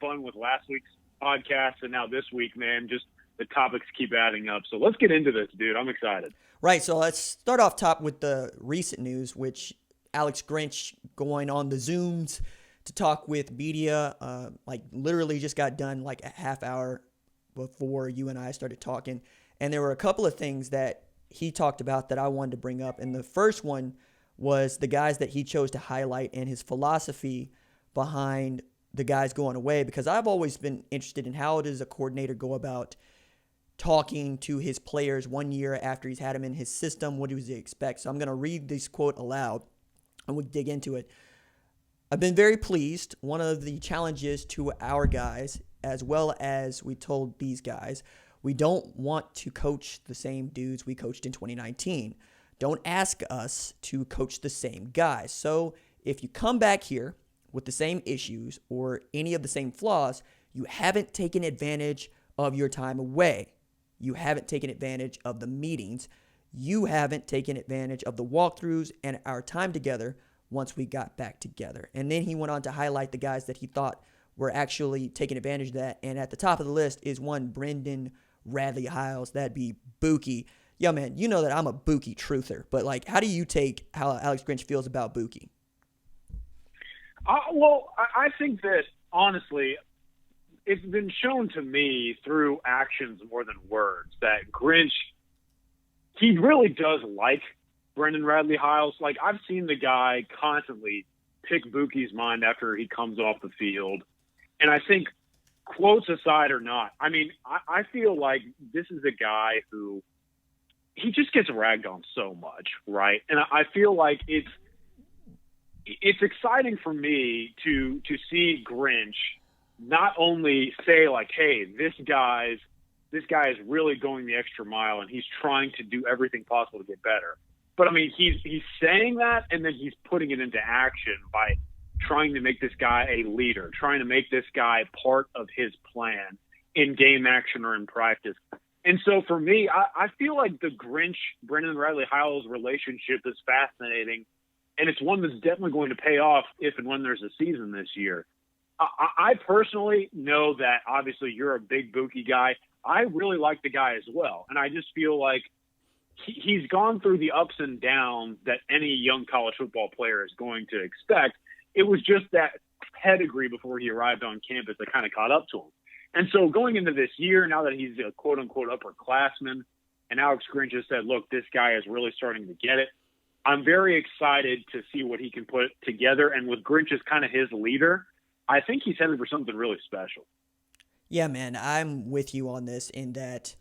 fun with last week's podcast and now this week, man. Just the topics keep adding up. So let's get into this, dude. I'm excited. Right, so let's start off top with the recent news, which Alex Grinch going on the Zooms to talk with media, literally just got done like a half hour before you and I started talking. And there were a couple of things that he talked about that I wanted to bring up. And the first one was the guys that he chose to highlight and his philosophy behind the guys going away, because I've always been interested in how does a coordinator go about talking to his players 1 year after he's had them in his system. What does he expect? So I'm going to read this quote aloud and we'll dig into it. I've been very pleased. One of the challenges to our guys, as well as we told these guys, we don't want to coach the same dudes we coached in 2019. Don't ask us to coach the same guys. So if you come back here with the same issues or any of the same flaws, you haven't taken advantage of your time away. You haven't taken advantage of the meetings. You haven't taken advantage of the walkthroughs and our time together once we got back together. And then he went on to highlight the guys that he thought were actually taking advantage of that. And at the top of the list is one Brendan Radley Hiles. That'd be Buki. Yeah, man, you know that I'm a Buki truther. But, how do you take how Alex Grinch feels about Buki? I think that, honestly, it's been shown to me through actions more than words that Grinch, he really does like Brendan Radley Hiles. I've seen the guy constantly pick Buki's mind after he comes off the field. And I think, quotes aside or not, I feel like this is a guy who, he just gets ragged on so much, right? And I feel like it's exciting for me to see Grinch not only say hey, this guy is really going the extra mile and he's trying to do everything possible to get better. But he's saying that and then he's putting it into action by trying to make this guy a leader, trying to make this guy part of his plan in game action or in practice. And so for me, I feel like the Grinch, Brendan Radley Hiles relationship is fascinating. And it's one that's definitely going to pay off if and when there's a season this year. I personally know that obviously you're a big Buki guy. I really like the guy as well. And I just feel like he's gone through the ups and downs that any young college football player is going to expect. It was just that pedigree before he arrived on campus that kind of caught up to him. And so going into this year, now that he's a quote-unquote upperclassman, and Alex Grinch has said, look, this guy is really starting to get it, I'm very excited to see what he can put together. And with Grinch as kind of his leader, I think he's headed for something really special. Yeah, man, I'm with you on this in that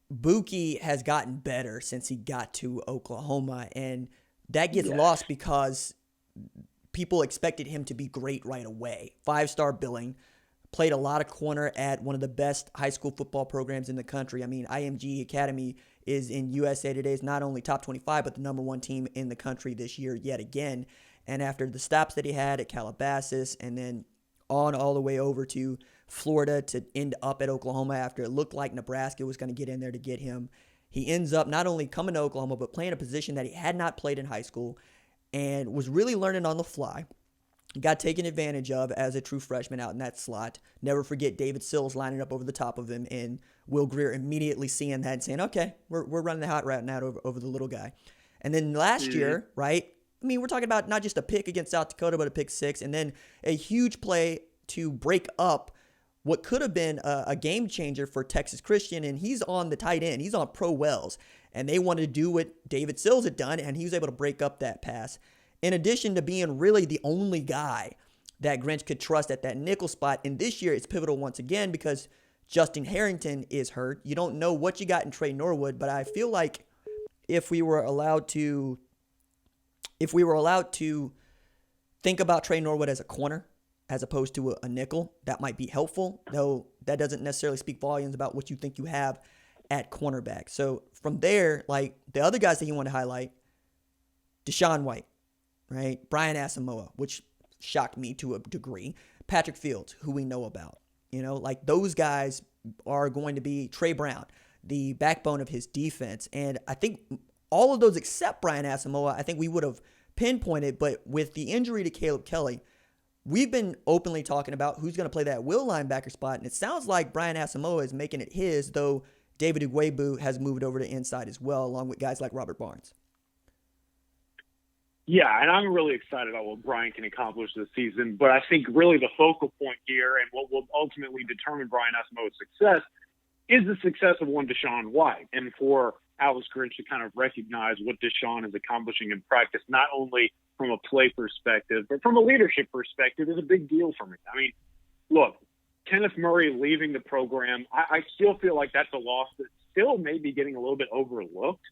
Buki has gotten better since he got to Oklahoma, and that gets lost because people expected him to be great right away. 5-star billing, played a lot of corner at one of the best high school football programs in the country. IMG Academy is in USA Today's not only top 25, but the number one team in the country this year yet again. And after the stops that he had at Calabasas and then on all the way over to Florida to end up at Oklahoma after it looked like Nebraska was going to get in there to get him, he ends up not only coming to Oklahoma, but playing a position that he had not played in high school and was really learning on the fly. Got taken advantage of as a true freshman out in that slot. Never forget David Sills lining up over the top of him and Will Greer immediately seeing that and saying, okay, we're running the hot route now over the little guy. And then last year, right, we're talking about not just a pick against South Dakota, but a pick 6, and then a huge play to break up what could have been a game changer for Texas Christian, and he's on the tight end. He's on Pro Wells, and they wanted to do what David Sills had done, and he was able to break up that pass. In addition to being really the only guy that Grinch could trust at that nickel spot. And this year it's pivotal once again because Justin Harrington is hurt. You don't know what you got in Trey Norwood, but I feel like if we were allowed to think about Trey Norwood as a corner as opposed to a nickel, that might be helpful, though that doesn't necessarily speak volumes about what you think you have at cornerback. So from there, the other guys that you want to highlight, Desean White, right? Brian Asamoah, which shocked me to a degree. Patrick Fields, who we know about. Those guys are going to be Trey Brown, the backbone of his defense. And I think all of those except Brian Asamoah, I think we would have pinpointed. But with the injury to Caleb Kelly, we've been openly talking about who's going to play that will linebacker spot, and it sounds like Brian Asamoah is making it his, though David Ugwoegbu has moved over to inside as well, along with guys like Robert Barnes. Yeah, and I'm really excited about what Brian can accomplish this season, but I think really the focal point here and what will ultimately determine Brian Asamoah's success is the success of one Desean White, and for Alex Grinch to kind of recognize what Desean is accomplishing in practice, not only from a play perspective, but from a leadership perspective, is a big deal for me. I mean, look, Kenneth Murray leaving the program, I still feel like that's a loss that still may be getting a little bit overlooked.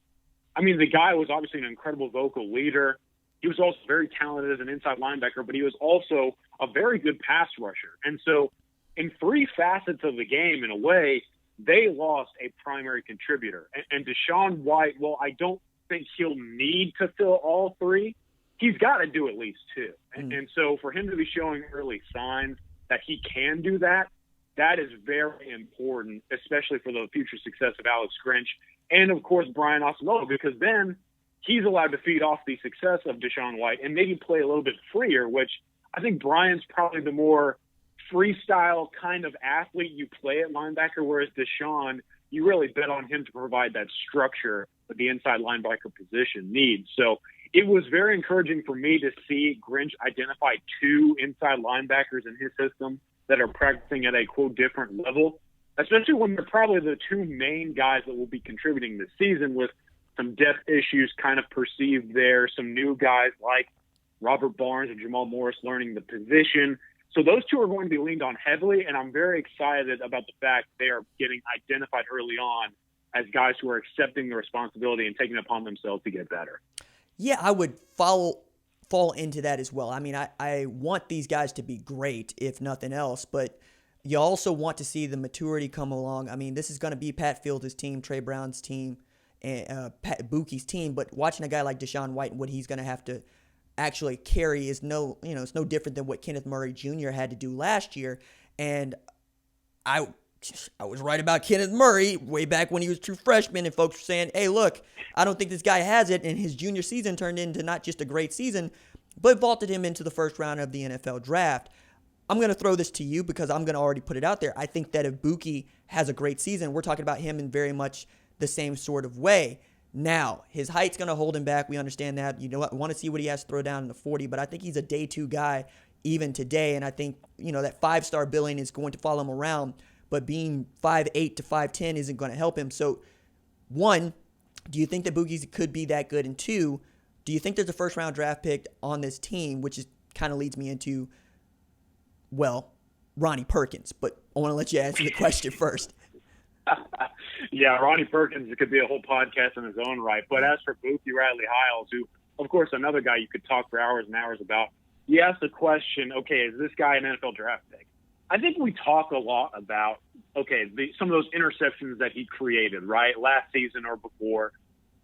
I mean, the guy was obviously an incredible vocal leader. He was also very talented as an inside linebacker, but he was also a very good pass rusher. And so in three facets of the game, in a way, they lost a primary contributor. And Desean White, well, I don't think he'll need to fill all three. He's got to do at least two. And so for him to be showing early signs that he can do that, that is very important, especially for the future success of Alex Grinch and, of course, Brian Asamoah, because then he's allowed to feed off the success of Desean White and maybe play a little bit freer, which I think Brian's probably the more freestyle kind of athlete you play at linebacker, whereas Desean, you really bet on him to provide that structure that the inside linebacker position needs. So it was very encouraging for me to see Grinch identify two inside linebackers in his system that are practicing at a, quote, different level, especially when they're probably the two main guys that will be contributing this season, with some depth issues kind of perceived there, some new guys like Robert Barnes and Jamal Morris learning the position. So those two are going to be leaned on heavily, and I'm very excited about the fact they are getting identified early on as guys who are accepting the responsibility and taking it upon themselves to get better. Yeah, I would fall into that as well. I mean, I want these guys to be great, if nothing else, but you also want to see the maturity come along. I mean, this is going to be Pat Fields' team, Trey Brown's team, and Pat Buki's team, but watching a guy like Desean White and what he's going to have to actually carry is it's no different than what Kenneth Murray Jr. had to do last year. And I was right about Kenneth Murray way back when he was a true freshman, and folks were saying, hey, look, I don't think this guy has it. And his junior season turned into not just a great season, but vaulted him into the first round of the NFL draft. I'm going to throw this to you because I'm going to already put it out there. I think that if Buki has a great season, we're talking about him in very much the same sort of way. Now, his height's going to hold him back. We understand that. You know what? Want to see what he has to throw down in the 40, but I think he's a day two guy even today. And I think, that 5-star billing is going to follow him around, but being 5'8" to 5'10" isn't going to help him. So, one, do you think that Buki could be that good? And two, do you think there's a first round draft pick on this team, which is kind of leads me into, well, Ronnie Perkins, but I want to let you answer the question first. Yeah, Ronnie Perkins could be a whole podcast in his own right. But as for Buki Radley-Hiles, who, of course, another guy you could talk for hours and hours about, you ask the question, okay, is this guy an NFL draft pick? I think we talk a lot about, some of those interceptions that he created, right, last season or before,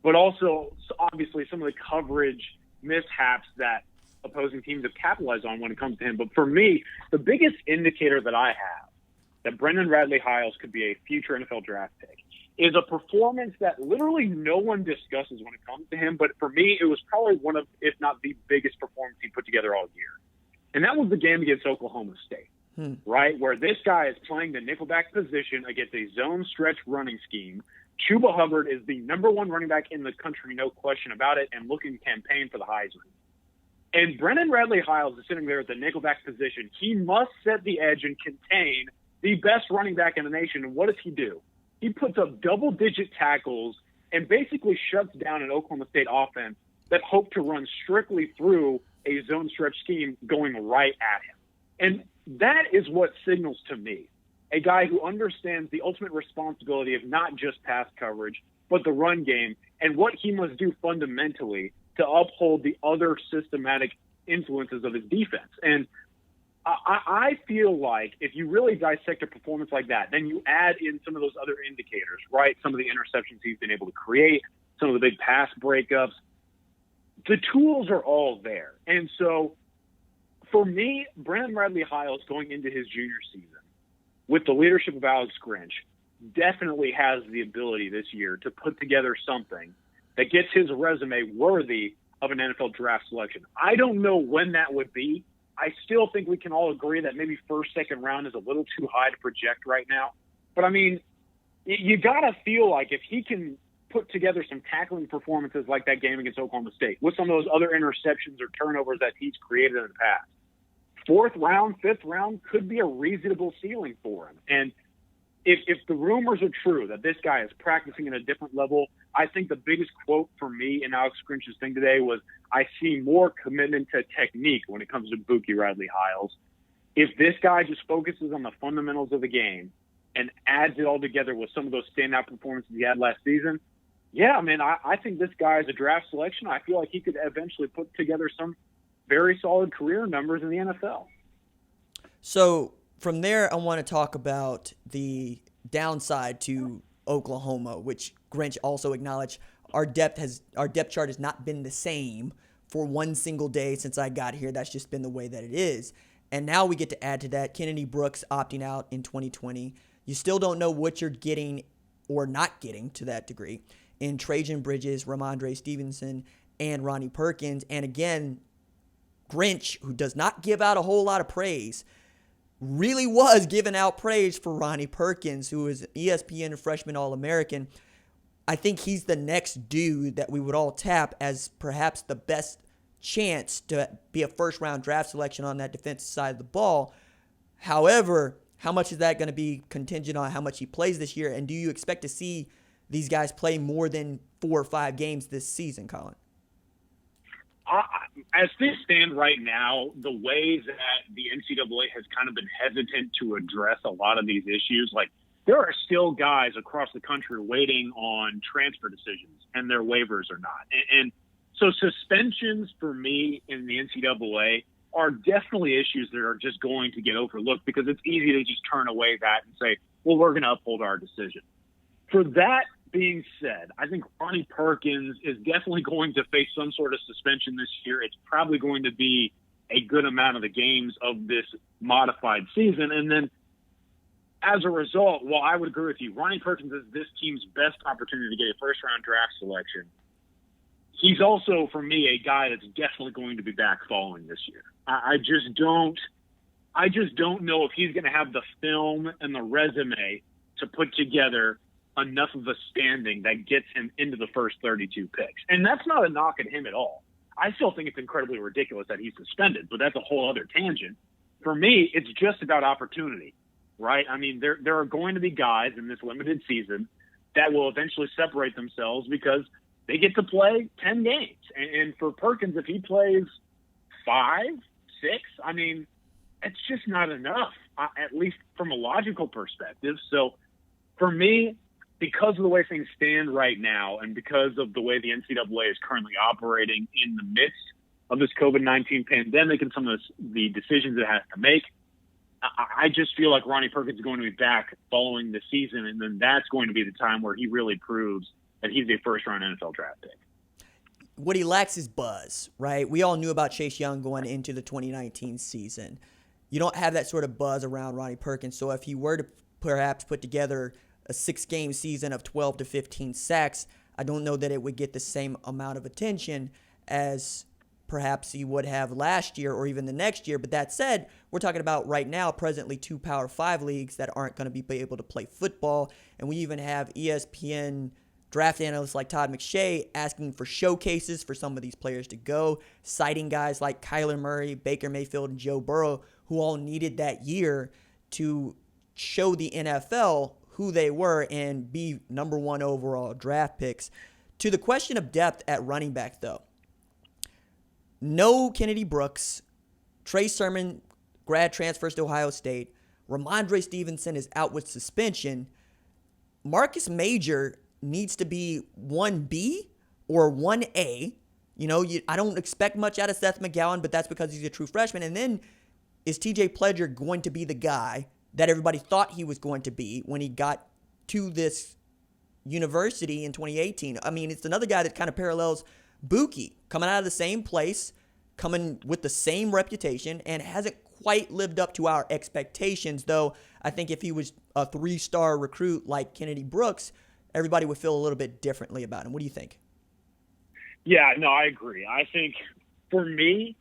but also, obviously, some of the coverage mishaps that opposing teams have capitalized on when it comes to him. But for me, the biggest indicator that I have that Brendan Radley-Hiles could be a future NFL draft pick is a performance that literally no one discusses when it comes to him. But for me, it was probably one of, if not the biggest performance he put together all year. And that was the game against Oklahoma State, right? Where this guy is playing the nickelback position against a zone stretch running scheme. Chuba Hubbard is the number one running back in the country, no question about it, and looking to campaign for the Heisman. And Brendan Radley-Hiles is sitting there at the nickelback position. He must set the edge and contain the best running back in the nation. And what does he do? He puts up double-digit tackles and basically shuts down an Oklahoma State offense that hoped to run strictly through a zone stretch scheme going right at him. And that is what signals to me a guy who understands the ultimate responsibility of not just pass coverage, but the run game and what he must do fundamentally to uphold the other systematic influences of his defense. And I feel like if you really dissect a performance like that, then you add in some of those other indicators, right? Some of the interceptions he's been able to create, some of the big pass breakups. The tools are all there. And so for me, Brendan Radley-Hiles going into his junior season with the leadership of Alex Grinch definitely has the ability this year to put together something that gets his resume worthy of an NFL draft selection. I don't know when that would be. I still think we can all agree that maybe first, second round is a little too high to project right now. But, I mean, you got to feel like if he can put together some tackling performances like that game against Oklahoma State with some of those other interceptions or turnovers that he's created in the past, fourth round, fifth round could be a reasonable ceiling for him. And if the rumors are true that this guy is practicing at a different level, I think the biggest quote for me in Alex Grinch's thing today was, I see more commitment to technique when it comes to Buki Radley-Hiles. If this guy just focuses on the fundamentals of the game and adds it all together with some of those standout performances he had last season, yeah, man, I think this guy is a draft selection. I feel like he could eventually put together some very solid career numbers in the NFL. So from there, I want to talk about the downside to Oklahoma, which Grinch also acknowledged. Our depth chart has not been the same for one single day since I got here. That's just been the way that it is. And now we get to add to that Kennedy Brooks opting out in 2020. You still don't know what you're getting or not getting to that degree in Trajan Bridges, Ramondre Stevenson, and Ronnie Perkins. And again, Grinch, who does not give out a whole lot of praise, really was giving out praise for Ronnie Perkins, who is an ESPN freshman All-American. I think he's the next dude that we would all tap as perhaps the best chance to be a first-round draft selection on that defensive side of the ball. However, how much is that going to be contingent on how much he plays this year? And do you expect to see these guys play more than 4 or 5 games this season, Colin? As things stand right now, the ways that the NCAA has kind of been hesitant to address a lot of these issues, like there are still guys across the country waiting on transfer decisions and their waivers are not. And so suspensions for me in the NCAA are definitely issues that are just going to get overlooked because it's easy to just turn away that and say, well, we're going to uphold our decision. For that being said, I think Ronnie Perkins is definitely going to face some sort of suspension this year. It's probably going to be a good amount of the games of this modified season. And then as a result, while I would agree with you, Ronnie Perkins is this team's best opportunity to get a first-round draft selection. He's also, for me, a guy that's definitely going to be back following this year. I just don't know if he's going to have the film and the resume to put together enough of a standing that gets him into the first 32 picks. And that's not a knock at him at all. I still think it's incredibly ridiculous that he's suspended, but that's a whole other tangent. For me, it's just about opportunity, right? I mean, there are going to be guys in this limited season that will eventually separate themselves because they get to play 10 games. And for Perkins, if he plays 5, 6, I mean, it's just not enough, at least from a logical perspective. So for me, because of the way things stand right now and because of the way the NCAA is currently operating in the midst of this COVID-19 pandemic and some of the decisions it has to make, I just feel like Ronnie Perkins is going to be back following the season, and then that's going to be the time where he really proves that he's a first-round NFL draft pick. What he lacks is buzz, right? We all knew about Chase Young going into the 2019 season. You don't have that sort of buzz around Ronnie Perkins, so if he were to perhaps put together a 6-game season of 12 to 15 sacks, I don't know that it would get the same amount of attention as perhaps he would have last year or even the next year. But that said, we're talking about right now presently 2 Power 5 leagues that aren't going to be able to play football. And we even have ESPN draft analysts like Todd McShay asking for showcases for some of these players to go, citing guys like Kyler Murray, Baker Mayfield, and Joe Burrow, who all needed that year to show the NFL who they were and be number 1 overall draft picks. To the question of depth at running back, though, no Kennedy Brooks, Trey Sermon, grad transfers to Ohio State, Ramondre Stevenson is out with suspension. Marcus Major needs to be 1B or 1A. You know, I don't expect much out of Seth McGowan, but that's because he's a true freshman. And then is TJ Pledger going to be the guy that everybody thought he was going to be when he got to this university in 2018? I mean, it's another guy that kind of parallels Buki, coming out of the same place, coming with the same reputation, and hasn't quite lived up to our expectations, though I think if he was a 3-star recruit like Kennedy Brooks, everybody would feel a little bit differently about him. What do you think? Yeah, no, I agree. I think for me,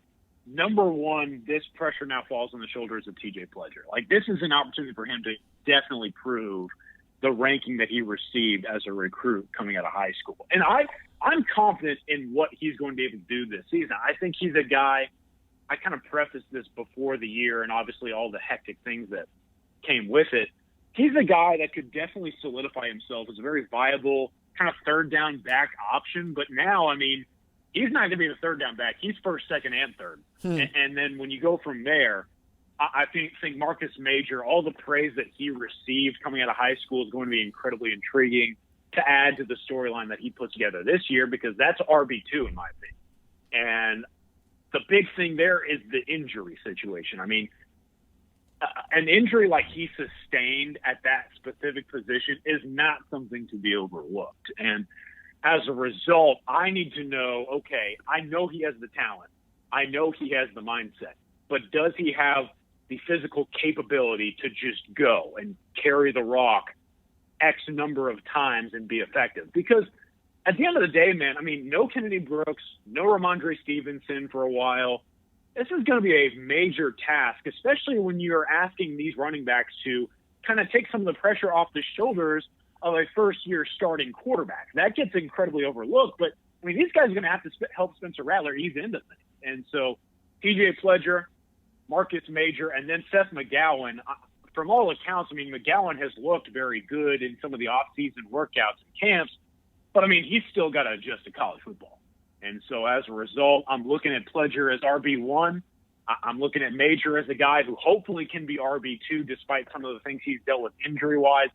number one, this pressure now falls on the shoulders of TJ Pledger. Like, this is an opportunity for him to definitely prove the ranking that he received as a recruit coming out of high school. And I'm confident in what he's going to be able to do this season. I think he's a guy, I kind of prefaced this before the year and obviously all the hectic things that came with it. He's a guy that could definitely solidify himself as a very viable kind of third down back option. But now, I mean, he's not going to be the third down back. He's first, second, and third. And then when you go from there, I think Marcus Major, all the praise that he received coming out of high school is going to be incredibly intriguing to add to the storyline that he put together this year, because that's RB2 in my opinion. And the big thing there is the injury situation. I mean, an injury like he sustained at that specific position is not something to be overlooked. And as a result, I need to know, okay, I know he has the talent. I know he has the mindset. But does he have the physical capability to just go and carry the rock X number of times and be effective? Because at the end of the day, man, I mean, no Kennedy Brooks, no Ramondre Stevenson for a while. This is going to be a major task, especially when you're asking these running backs to kind of take some of the pressure off the shoulders of a first-year starting quarterback. That gets incredibly overlooked. But, I mean, these guys are going to have to help Spencer Rattler ease into things. And so TJ Pledger, Marcus Major, and then Seth McGowan, from all accounts, I mean, McGowan has looked very good in some of the off-season workouts and camps. But, I mean, he's still got to adjust to college football. And so as a result, I'm looking at Pledger as RB1. I'm looking at Major as a guy who hopefully can be RB2 despite some of the things he's dealt with injury-wise.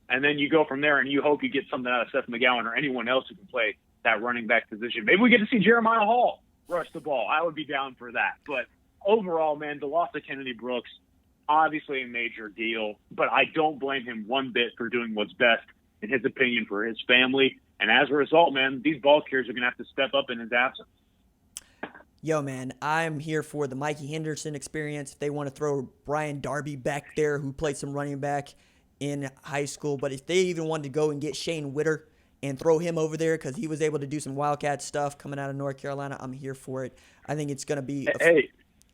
And then you go from there and you hope you get something out of Seth McGowan or anyone else who can play that running back position. Maybe we get to see Jeremiah Hall rush the ball. I would be down for that. But overall, man, the loss of Kennedy Brooks, obviously a major deal. But I don't blame him one bit for doing what's best, in his opinion, for his family. And as a result, man, these ball carriers are going to have to step up in his absence. Yo, man, I'm here for the Mikey Henderson experience. If they want to throw Brian Darby back there, who played some running back in high school. But if they even wanted to go and get Shane Witter and throw him over there because he was able to do some Wildcat stuff coming out of North Carolina, I'm here for it. I think it's going to be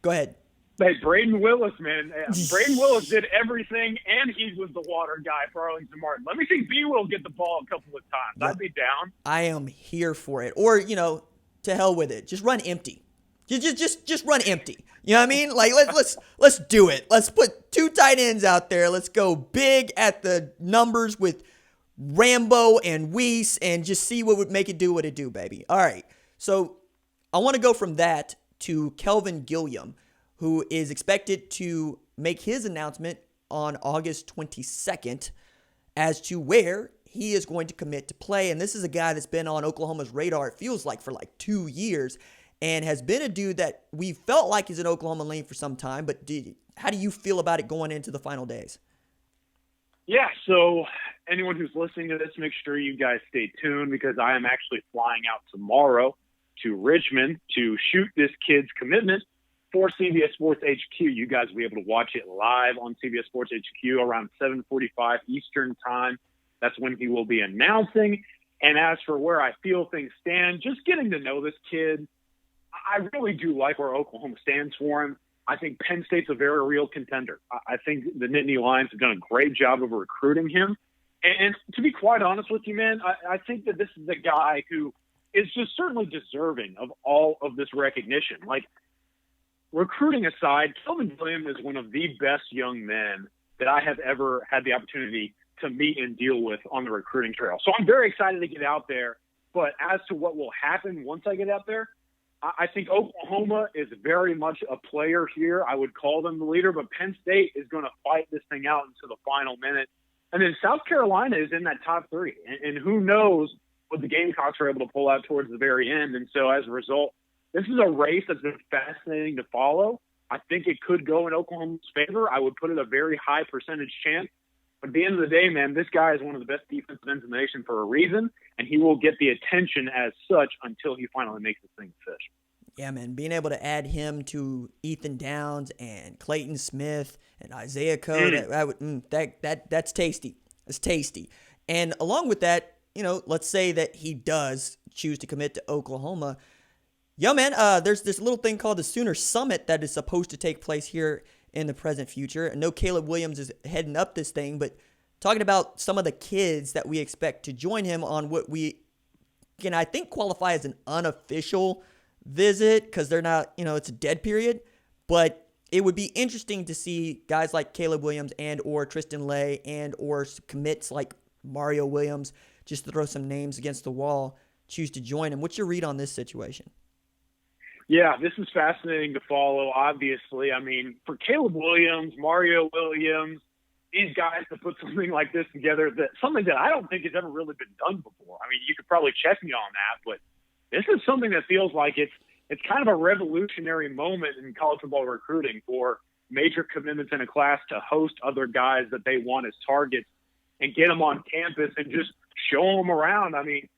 Go ahead. Hey, Braden Willis, man. Braden Willis did everything, and he was the water guy for Arlington Martin. Let me see B-Will get the ball a couple of times. I'd be down. I am here for it. Or, to hell with it. Just run empty. Just run empty. You know what I mean? Like, let's do it. Let's put 2 tight ends out there. Let's go big at the numbers with Rambo and Weiss and just see what would make it do what it do, baby. All right. So I want to go from that to Kelvin Gilliam, who is expected to make his announcement on August 22nd as to where he is going to commit to play. And this is a guy that's been on Oklahoma's radar, it feels like, for like 2 years, and has been a dude that we felt like is in Oklahoma lane for some time. But how do you feel about it going into the final days? Yeah, so anyone who's listening to this, make sure you guys stay tuned, because I am actually flying out tomorrow to Richmond to shoot this kid's commitment for CBS Sports HQ. You guys will be able to watch it live on CBS Sports HQ around 7:45 Eastern time. That's when he will be announcing. And as for where I feel things stand, just getting to know this kid, I really do like where Oklahoma stands for him. I think Penn State's a very real contender. I think the Nittany Lions have done a great job of recruiting him. And to be quite honest with you, man, I think that this is a guy who is just certainly deserving of all of this recognition. Like, recruiting aside, Kelvin Gilliam is one of the best young men that I have ever had the opportunity to meet and deal with on the recruiting trail. So I'm very excited to get out there. But as to what will happen once I get out there, I think Oklahoma is very much a player here. I would call them the leader, but Penn State is going to fight this thing out into the final minute. And then South Carolina is in that top 3. And who knows what the Gamecocks are able to pull out towards the very end. And so as a result, this is a race that's been fascinating to follow. I think it could go in Oklahoma's favor. I would put it a very high percentage chance. But at the end of the day, man, this guy is one of the best defensive ends in the nation for a reason, and he will get the attention as such until he finally makes this thing official. Yeah, man, being able to add him to Ethan Downs and Clayton Smith and Isaiah Coe, that's tasty. That's tasty. And along with that, let's say that he does choose to commit to Oklahoma. Yo, man, there's this little thing called the Sooner Summit that is supposed to take place here in the present future. I know Caleb Williams is heading up this thing, but talking about some of the kids that we expect to join him on what we can, I think, qualify as an unofficial visit because they're not, it's a dead period. But it would be interesting to see guys like Caleb Williams and or Tristan Lee and or commits like Mario Williams, just to throw some names against the wall, choose to join him. What's your read on this situation? Yeah, this is fascinating to follow, obviously. I mean, for Caleb Williams, Mario Williams, these guys to put something like this together, something that I don't think has ever really been done before. I mean, you could probably check me on that, but this is something that feels like it's kind of a revolutionary moment in college football recruiting for major commitments in a class to host other guys that they want as targets and get them on campus and just show them around. I mean,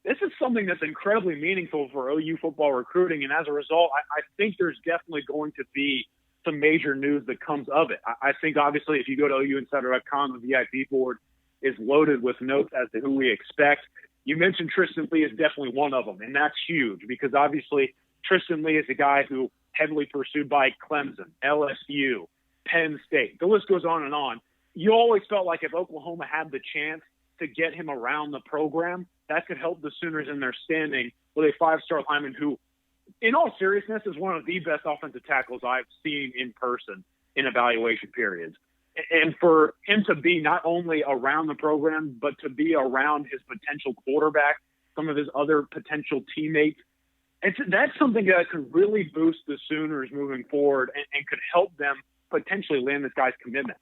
this is something that's incredibly meaningful for OU football recruiting, and as a result, I think there's definitely going to be some major news that comes of it. I think, obviously, if you go to OUinsider.com, the VIP board is loaded with notes as to who we expect. You mentioned Tristan Lee is definitely one of them, and that's huge because, obviously, Tristan Lee is a guy who heavily pursued by Clemson, LSU, Penn State. The list goes on and on. You always felt like if Oklahoma had the chance to get him around the program, that could help the Sooners in their standing with a five-star lineman who, in all seriousness, is one of the best offensive tackles I've seen in person in evaluation periods. And for him to be not only around the program, but to be around his potential quarterback, some of his other potential teammates, that's something that could really boost the Sooners moving forward and could help them potentially land this guy's commitment.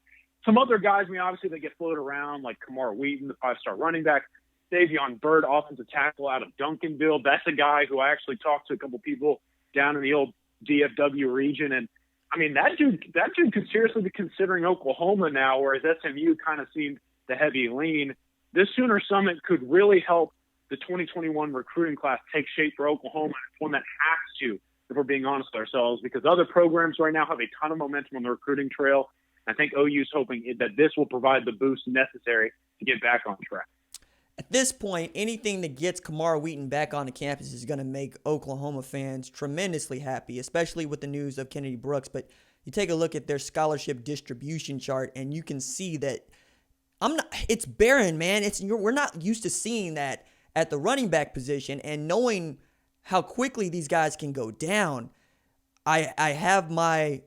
Some other guys, obviously they get floated around, like Kamar Wheaton, the five-star running back, Desean White, offensive tackle out of Duncanville. That's a guy who I actually talked to a couple people down in the old DFW region. And, I mean, that dude could seriously be considering Oklahoma now, whereas SMU kind of seemed the heavy lean. This Sooner Summit could really help the 2021 recruiting class take shape for Oklahoma. It's one that has to, if we're being honest with ourselves, because other programs right now have a ton of momentum on the recruiting trail. I think OU's hoping that this will provide the boost necessary to get back on track. At this point, anything that gets Kamar Wheaton back on the campus is going to make Oklahoma fans tremendously happy, especially with the news of Kennedy Brooks. But you take a look at their scholarship distribution chart, and you can see that it's barren, man. We're not used to seeing that at the running back position, and knowing how quickly these guys can go down, I have my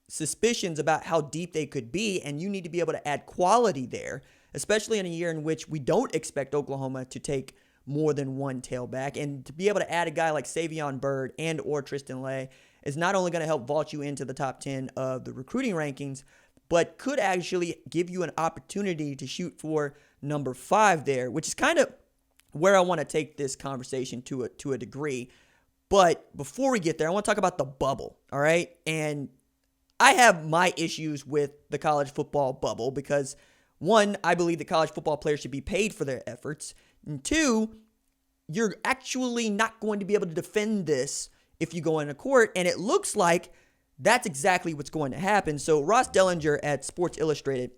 suspicions about how deep they could be, and you need to be able to add quality there, especially in a year in which we don't expect Oklahoma to take more than one tailback. And to be able to add a guy like Savion Byrd and or Tristan Lee is not only going to help vault you into the top 10 of the recruiting rankings, but could actually give you an opportunity to shoot for number 5 there, which is kind of where I want to take this conversation to a degree. But before we get there, I want to talk about the bubble, all right? And I have my issues with the college football bubble because, one, I believe that college football players should be paid for their efforts. And two, you're actually not going to be able to defend this if you go into court. And it looks like that's exactly what's going to happen. So Ross Dellinger at Sports Illustrated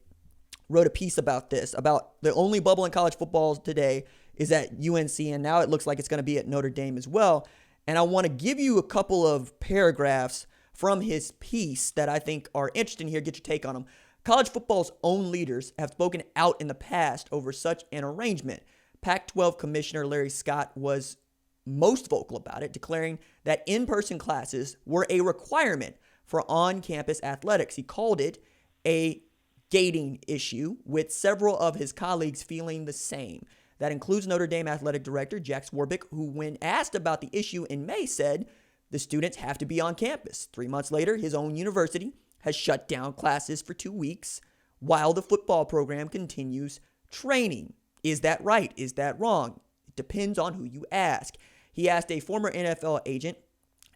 wrote a piece about this, about the only bubble in college football today is at UNC, and now it looks like it's going to be at Notre Dame as well. And I want to give you a couple of paragraphs from his piece that I think are interesting here. Get your take on them. College football's own leaders have spoken out in the past over such an arrangement. Pac-12 Commissioner Larry Scott was most vocal about it, declaring that in-person classes were a requirement for on-campus athletics. He called it a gating issue, with several of his colleagues feeling the same. That includes Notre Dame athletic director Jack Swarbrick, who, when asked about the issue in May, said the students have to be on campus. 3 months later, his own university has shut down classes for 2 weeks while the football program continues training. Is that right? Is that wrong? It depends on who you ask. He asked a former NFL agent,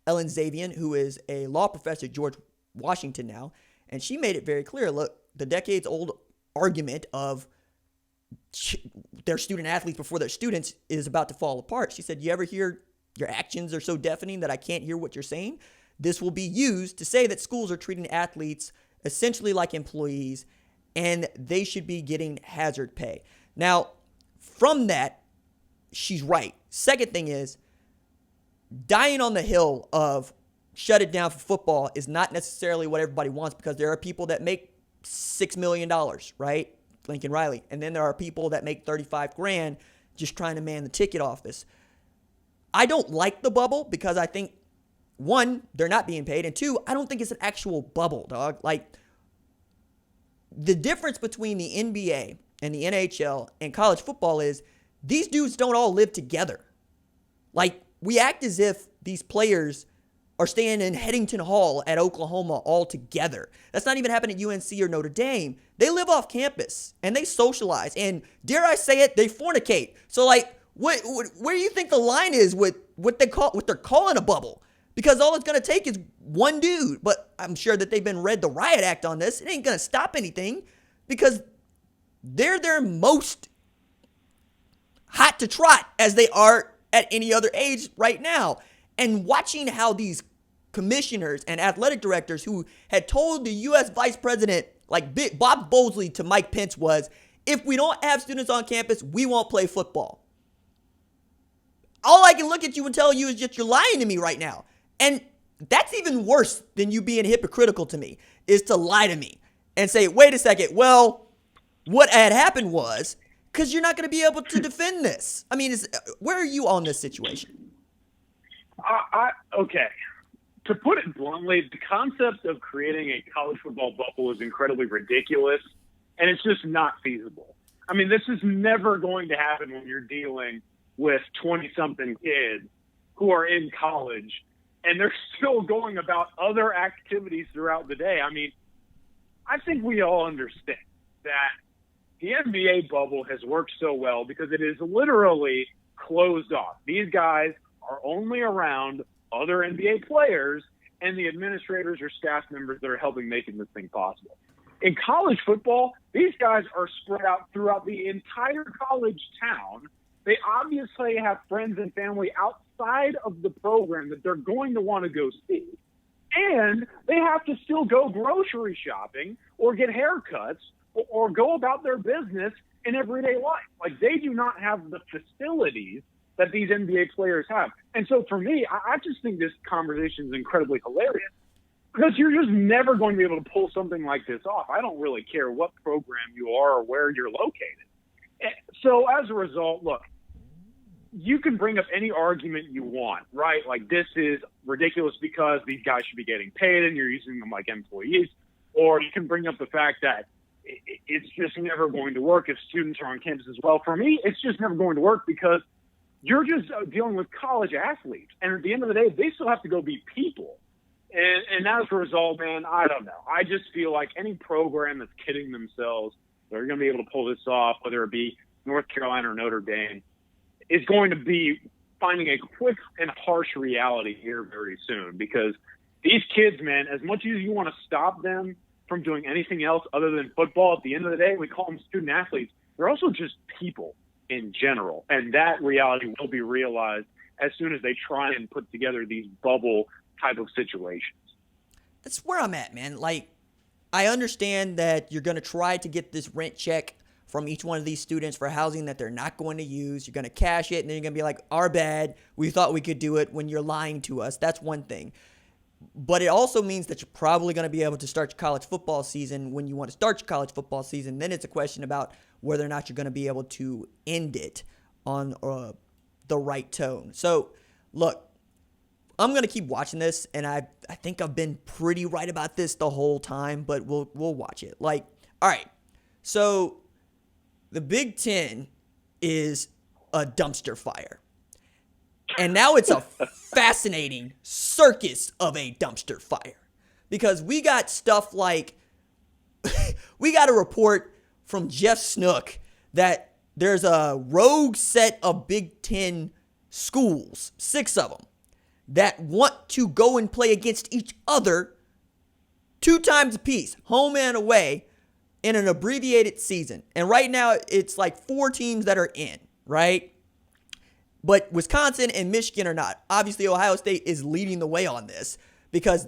Ellen Zavian, who is a law professor at George Washington now, and she made it very clear, look, the decades-old argument of their student athletes before their students is about to fall apart. She said, you ever hear your actions are so deafening that I can't hear what you're saying? This will be used to say that schools are treating athletes essentially like employees and they should be getting hazard pay. Now, from that, she's right. Second thing is, dying on the hill of shut it down for football is not necessarily what everybody wants, because there are people that make $6 million, right? Lincoln Riley. And then there are people that make $35,000 just trying to man the ticket office. I don't like the bubble because I think, one, they're not being paid, and two, I don't think it's an actual bubble, dog. Like, the difference between the NBA and the NHL and college football is these dudes don't all live together. Like, we act as if these players are staying in Headington Hall at Oklahoma all together. That's not even happening at UNC or Notre Dame. They live off campus, and they socialize, and dare I say it, they fornicate. So, like, where do you think the line is with what they're calling a bubble? Because all it's going to take is one dude. But I'm sure that they've been read the riot act on this. It ain't going to stop anything because they're their most hot to trot as they are at any other age right now. And watching how these commissioners and athletic directors who had told the U.S. vice president, like Bob Bosley to Mike Pence, was, if we don't have students on campus, we won't play football. All I can look at you and tell you is just you're lying to me right now. And that's even worse than you being hypocritical to me, is to lie to me and say, wait a second, well, what had happened was, because you're not going to be able to defend this. I mean, where are you on this situation? Okay. To put it bluntly, the concept of creating a college football bubble is incredibly ridiculous, and it's just not feasible. I mean, this is never going to happen when you're dealing with 20-something kids who are in college, and they're still going about other activities throughout the day. I mean, I think we all understand that the NBA bubble has worked so well because it is literally closed off. These guys are only around other NBA players and the administrators or staff members that are helping making this thing possible. In college football, these guys are spread out throughout the entire college town. They obviously have friends and family outside of the program that they're going to want to go see. And they have to still go grocery shopping or get haircuts or go about their business in everyday life. Like, they do not have the facilities that these NBA players have. And so for me, I just think this conversation is incredibly hilarious because you're just never going to be able to pull something like this off. I don't really care what program you are or where you're located. So as a result, look, you can bring up any argument you want, right? Like, this is ridiculous because these guys should be getting paid and you're using them like employees. Or you can bring up the fact that it's just never going to work if students are on campus as well. For me, it's just never going to work because you're just dealing with college athletes. And at the end of the day, they still have to go be people. And as a result, man, I don't know. I just feel like any program that's kidding themselves, they're going to be able to pull this off, whether it be North Carolina or Notre Dame, is going to be finding a quick and harsh reality here very soon. Because these kids, man, as much as you want to stop them from doing anything else other than football, at the end of the day, we call them student athletes. They're also just people in general. And that reality will be realized as soon as they try and put together these bubble type of situations. That's where I'm at, man. Like, I understand that you're going to try to get this rent check from each one of these students for housing that they're not going to use. You're going to cash it, and then you're going to be like, our bad. We thought we could do it when you're lying to us. That's one thing. But it also means that you're probably going to be able to start your college football season when you want to start your college football season. Then it's a question about whether or not you're going to be able to end it on the right tone. So, look, I'm going to keep watching this, and I think I've been pretty right about this the whole time, but we'll watch it. Like, all right, so the Big Ten is a dumpster fire. And now it's a fascinating circus of a dumpster fire. Because we got stuff like, we got a report from Jeff Snook that there's a rogue set of Big Ten schools, 6 of them, that want to go and play against each other 2 times apiece, home and away, in an abbreviated season. And right now, it's like 4 teams that are in, right? But Wisconsin and Michigan are not. Obviously, Ohio State is leading the way on this because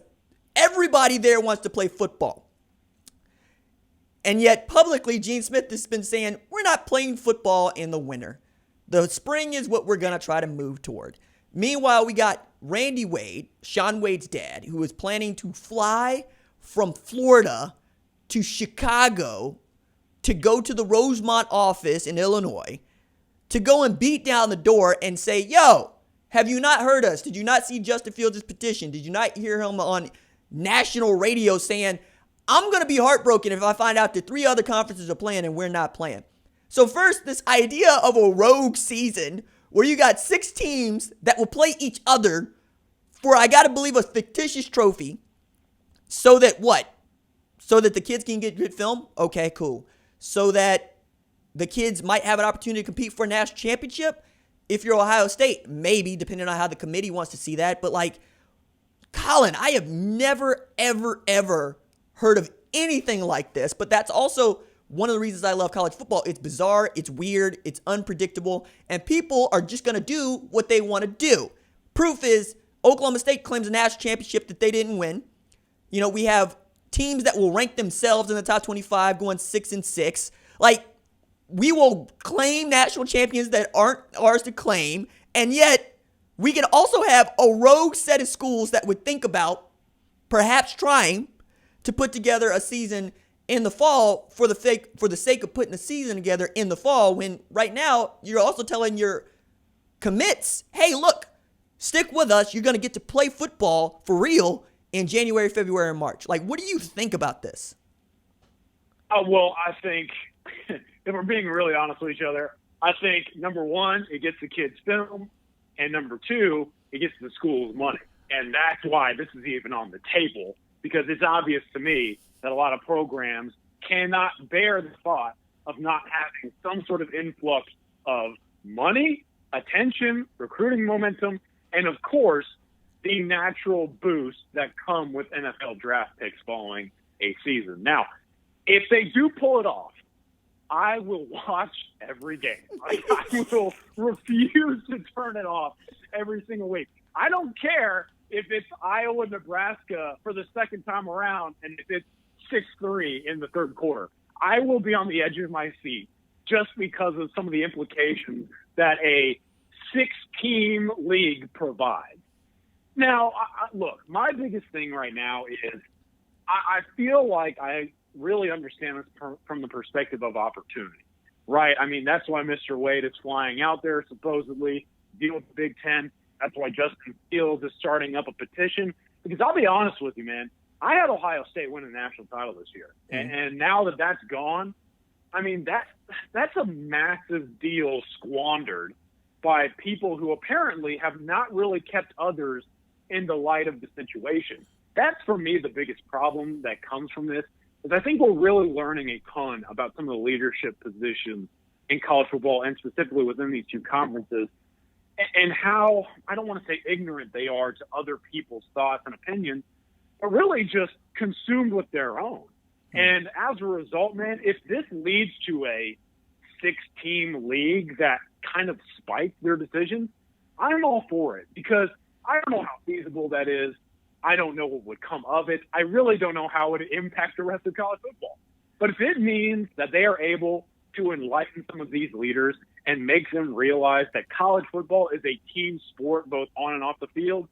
everybody there wants to play football. And yet, publicly, Gene Smith has been saying, we're not playing football in the winter. The spring is what we're going to try to move toward. Meanwhile, we got Randy Wade, Shaun Wade's dad, who was planning to fly from Florida to Chicago to go to the Rosemont office in Illinois to go and beat down the door and say, yo, have you not heard us? Did you not see Justin Fields' petition? Did you not hear him on national radio saying, I'm going to be heartbroken if I find out that 3 other conferences are playing and we're not playing? So first, this idea of a rogue season where you got 6 teams that will play each other for, I got to believe, a fictitious trophy. So that what? So that the kids can get good film? Okay, cool. So that the kids might have an opportunity to compete for a national championship? If you're Ohio State, maybe, depending on how the committee wants to see that. But like, Colin, I have never, ever, ever heard of anything like this. But that's also one of the reasons I love college football. It's bizarre, it's weird, it's unpredictable, and people are just going to do what they want to do. Proof is Oklahoma State claims a national championship that they didn't win. You know, we have teams that will rank themselves in the top 25 going 6-6. Like, we will claim national champions that aren't ours to claim, and yet we can also have a rogue set of schools that would think about perhaps trying to put together a season in the fall for the sake of putting a season together in the fall, when right now you're also telling your commits, hey, look, stick with us. You're going to get to play football for real in January, February, and March. Like, what do you think about this? Well, I think if we're being really honest with each other, I think, number one, it gets the kids film, and number two, it gets the schools money. And that's why this is even on the table, because it's obvious to me that a lot of programs cannot bear the thought of not having some sort of influx of money, attention, recruiting momentum, and, of course, the natural boost that come with NFL draft picks following a season. Now, if they do pull it off, I will watch every game. I will refuse to turn it off every single week. I don't care if it's Iowa, Nebraska for the second time around, and if it's 6-3 in the third quarter. I will be on the edge of my seat just because of some of the implications that a 6-team league provides. Now, look, my biggest thing right now is I feel like I really understand this from the perspective of opportunity, right? I mean, that's why Mr. Wade is flying out there, supposedly, deal with the Big Ten. That's why Justin Fields is starting up a petition. Because I'll be honest with you, man, I had Ohio State win a national title this year. Mm-hmm. And now that that's gone, I mean, that's a massive deal squandered by people who apparently have not really kept others in the light of the situation. That's, for me, the biggest problem that comes from this, is I think we're really learning a ton about some of the leadership positions in college football, and specifically within these two conferences, and how, I don't want to say ignorant they are to other people's thoughts and opinions, but really just consumed with their own. And as a result, man, if this leads to a 6-team league that kind of spikes their decisions, I'm all for it, because I don't know how feasible that is. I don't know what would come of it. I really don't know how it would impact the rest of college football. But if it means that they are able to enlighten some of these leaders and make them realize that college football is a team sport both on and off the field,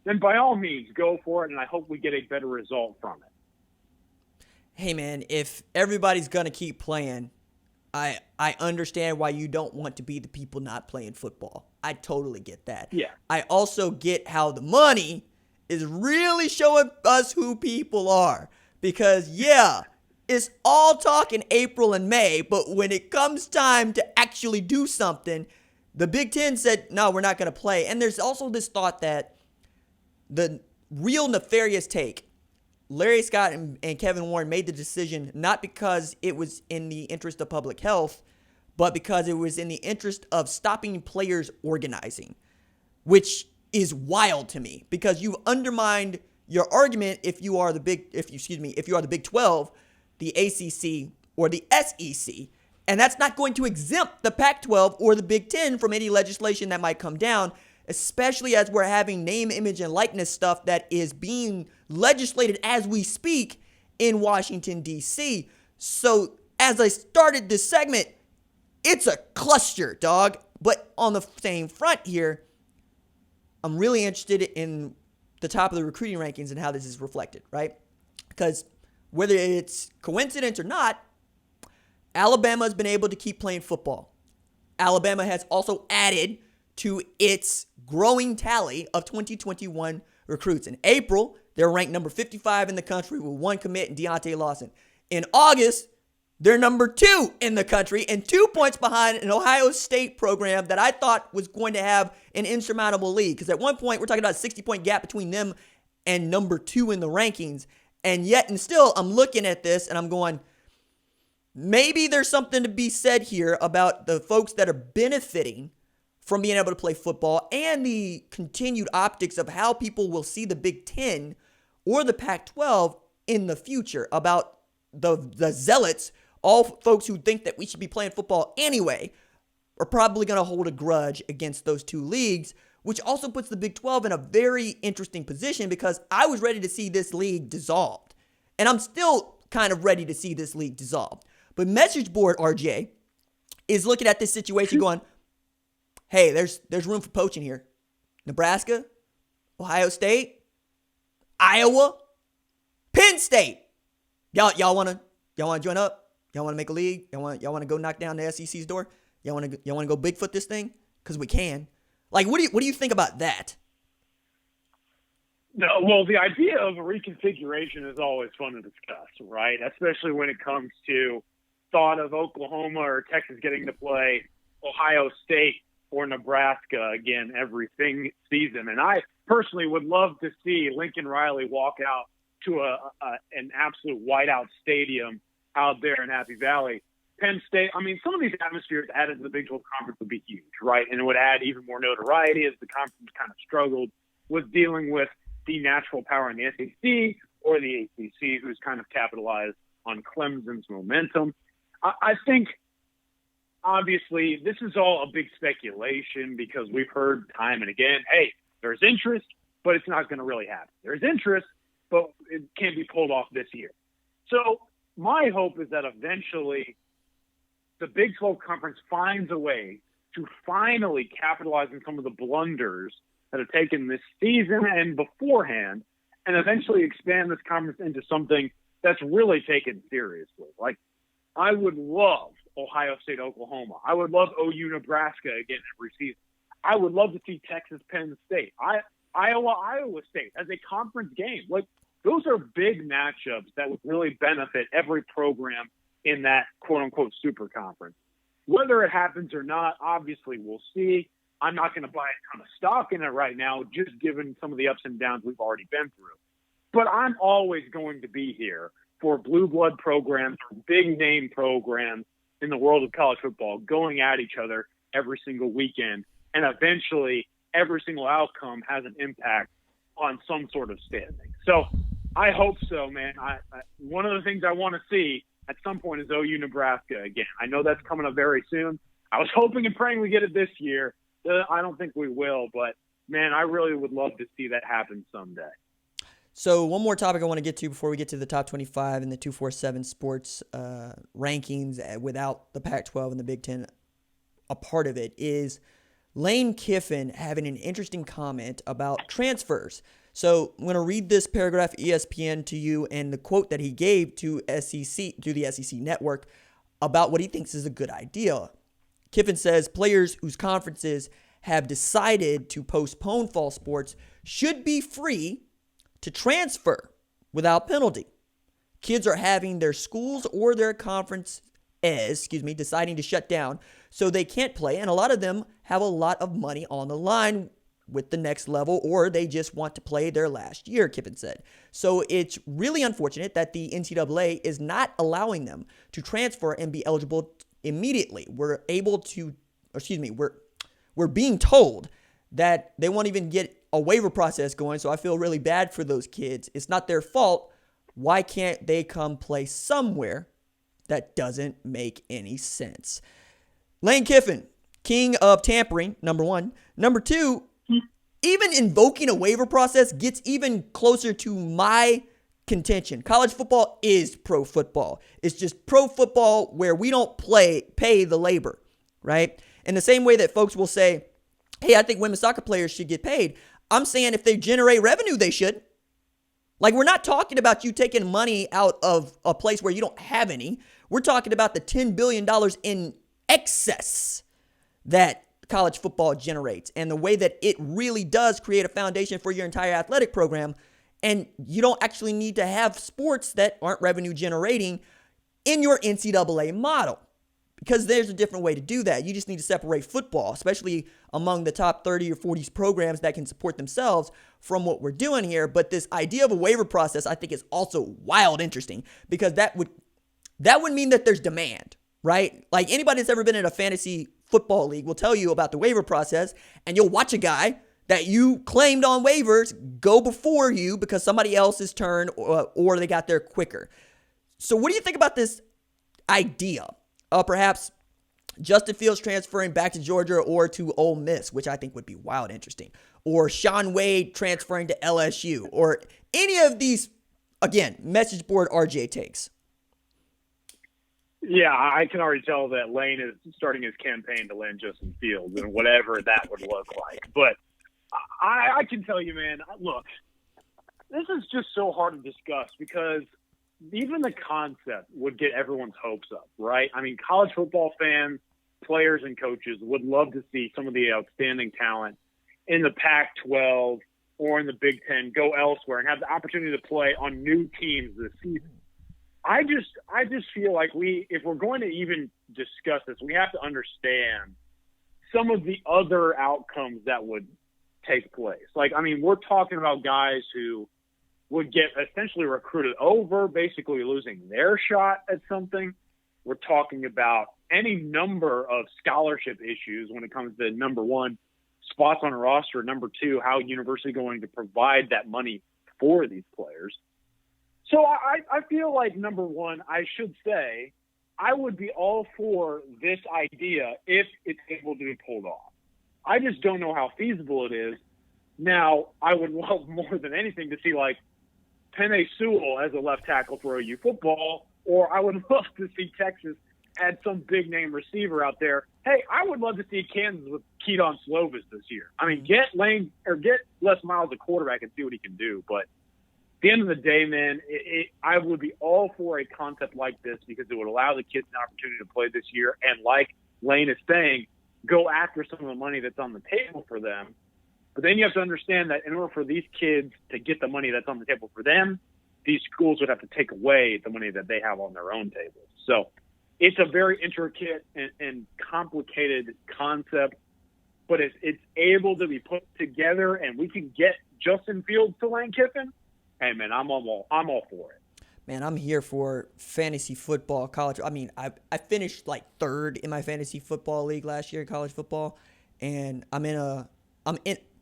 then by all means, go for it, and I hope we get a better result from it. Hey, man, if everybody's going to keep playing, I understand why you don't want to be the people not playing football. I totally get that. Yeah. I also get how the money is really showing us who people are. Because, yeah, it's all talk in April and May, but when it comes time to actually do something, the Big Ten said, no, we're not going to play. And there's also this thought that the real nefarious take, Larry Scott and Kevin Warren made the decision not because it was in the interest of public health, but because it was in the interest of stopping players organizing, which is wild to me, because you've undermined your argument if you are the Big 12, the ACC, or the SEC. And that's not going to exempt the Pac-12 or the Big Ten from any legislation that might come down, especially as we're having name, image, and likeness stuff that is being legislated as we speak in Washington, D.C. So as I started this segment, it's a cluster, dog. But on the same front here, I'm really interested in the top of the recruiting rankings and how this is reflected, right? Because whether it's coincidence or not, Alabama has been able to keep playing football. Alabama has also added to its growing tally of 2021 recruits. In April, they're ranked number 55 in the country with one commit in Deontay Lawson. In August, they're number 2 in the country and 2 points behind an Ohio State program that I thought was going to have an insurmountable lead. Because at one point, we're talking about a 60-point gap between them and number 2 in the rankings. And yet, and still, I'm looking at this and I'm going, maybe there's something to be said here about the folks that are benefiting from being able to play football and the continued optics of how people will see the Big Ten or the Pac-12 in the future, about the zealots, all folks who think that we should be playing football anyway, are probably going to hold a grudge against those two leagues, which also puts the Big 12 in a very interesting position because I was ready to see this league dissolved. And I'm still kind of ready to see this league dissolved. But Message Board RJ is looking at this situation going, hey, there's room for poaching here. Nebraska, Ohio State, Iowa, Penn State. Y'all wanna join up? Y'all wanna make a league? Y'all wanna go knock down the SEC's door? Y'all wanna go Bigfoot this thing? Because we can. Like, what do you think about that? No, well, the idea of a reconfiguration is always fun to discuss, right? Especially when it comes to thought of Oklahoma or Texas getting to play Ohio State or Nebraska again every season. And I personally would love to see Lincoln Riley walk out to an absolute whiteout stadium out there in Happy Valley. Penn State, I mean, some of these atmospheres added to the Big 12 Conference would be huge, right? And it would add even more notoriety as the conference kind of struggled with dealing with the natural power in the SEC or the ACC, who's kind of capitalized on Clemson's momentum. I think, obviously, this is all a big speculation because we've heard time and again, hey, there's interest, but it's not going to really happen. There's interest, but it can't be pulled off this year. So my hope is that eventually the Big 12 Conference finds a way to finally capitalize on some of the blunders that have taken this season and beforehand, and eventually expand this conference into something that's really taken seriously. Like, I would love Ohio State, Oklahoma. I would love OU, Nebraska again every season. I would love to see Texas, Penn State. Iowa, Iowa State as a conference game. Like, those are big matchups that would really benefit every program in that quote-unquote super conference. Whether it happens or not, obviously we'll see. I'm not going to buy a ton of stock in it right now, just given some of the ups and downs we've already been through. But I'm always going to be here for blue blood programs, for big name programs in the world of college football going at each other every single weekend. And eventually every single outcome has an impact on some sort of standing. So I hope so, man. One of the things I want to see at some point is OU Nebraska again. I know that's coming up very soon. I was hoping and praying we get it this year. I don't think we will, but man, I really would love to see that happen someday. So one more topic I want to get to before we get to the top 25 and the 247 sports rankings without the Pac-12 and the Big Ten a part of it is Lane Kiffin having an interesting comment about transfers. So I'm going to read this paragraph ESPN to you and the quote that he gave to the SEC network about what he thinks is a good idea. Kiffin says players whose conferences have decided to postpone fall sports should be free to transfer without penalty. Kids are having their schools or their conferences, deciding to shut down so they can't play, and a lot of them have a lot of money on the line with the next level, or they just want to play their last year, Kiffin said. So it's really unfortunate that the NCAA is not allowing them to transfer and be eligible immediately. We're being told that they won't even get a waiver process going, so I feel really bad for those kids. It's not their fault. Why can't they come play somewhere? That doesn't make any sense. Lane Kiffin, king of tampering, number one. Number two, even invoking a waiver process gets even closer to my contention. College football is pro football. It's just pro football where we don't pay the labor, right? In the same way that folks will say, hey, I think women's soccer players should get paid. I'm saying if they generate revenue, they should. Like, we're not talking about you taking money out of a place where you don't have any. We're talking about the $10 billion in excess that college football generates and the way that it really does create a foundation for your entire athletic program. And you don't actually need to have sports that aren't revenue generating in your NCAA model, because there's a different way to do that. You just need to separate football, especially among the top 30 or 40 programs that can support themselves, from what we're doing here. But this idea of a waiver process, I think, is also wild interesting, because that would mean that there's demand, right? Like, anybody that's ever been in a fantasy football league will tell you about the waiver process, and you'll watch a guy that you claimed on waivers go before you because somebody else's turn or they got there quicker. So what do you think about this idea of perhaps Justin Fields transferring back to Georgia or to Ole Miss, which I think would be wild interesting, or Shaun Wade transferring to LSU, or any of these, again, message board RJ takes? Yeah, I can already tell that Lane is starting his campaign to land Justin Fields and whatever that would look like. But I can tell you, man, look, this is just so hard to discuss because even the concept would get everyone's hopes up, right? I mean, college football fans, players, and coaches would love to see some of the outstanding talent in the Pac-12 or in the Big Ten go elsewhere and have the opportunity to play on new teams this season. I just feel like if we're going to even discuss this, we have to understand some of the other outcomes that would take place. Like, I mean, we're talking about guys who would get essentially recruited over, basically losing their shot at something. We're talking about any number of scholarship issues when it comes to, number one, spots on a roster, number two, how university going to provide that money for these players. So I feel like, number one, I should say I would be all for this idea if it's able to be pulled off. I just don't know how feasible it is. Now, I would love more than anything to see, like, Penei Sewell as a left tackle for OU football, or I would love to see Texas add some big-name receiver out there. Hey, I would love to see Kansas with Keaton Slovis this year. I mean, get Les Miles a quarterback and see what he can do. But at the end of the day, man, I would be all for a concept like this because it would allow the kids an opportunity to play this year. And like Lane is saying, go after some of the money that's on the table for them. But then you have to understand that in order for these kids to get the money that's on the table for them, these schools would have to take away the money that they have on their own tables. So it's a very intricate and complicated concept, but it's able to be put together, and we can get Justin Fields to Lane Kiffin. Hey, man, I'm all for it. Man, I'm here for fantasy football, college. I mean, I finished like third in my fantasy football league last year in college football, and I'm in.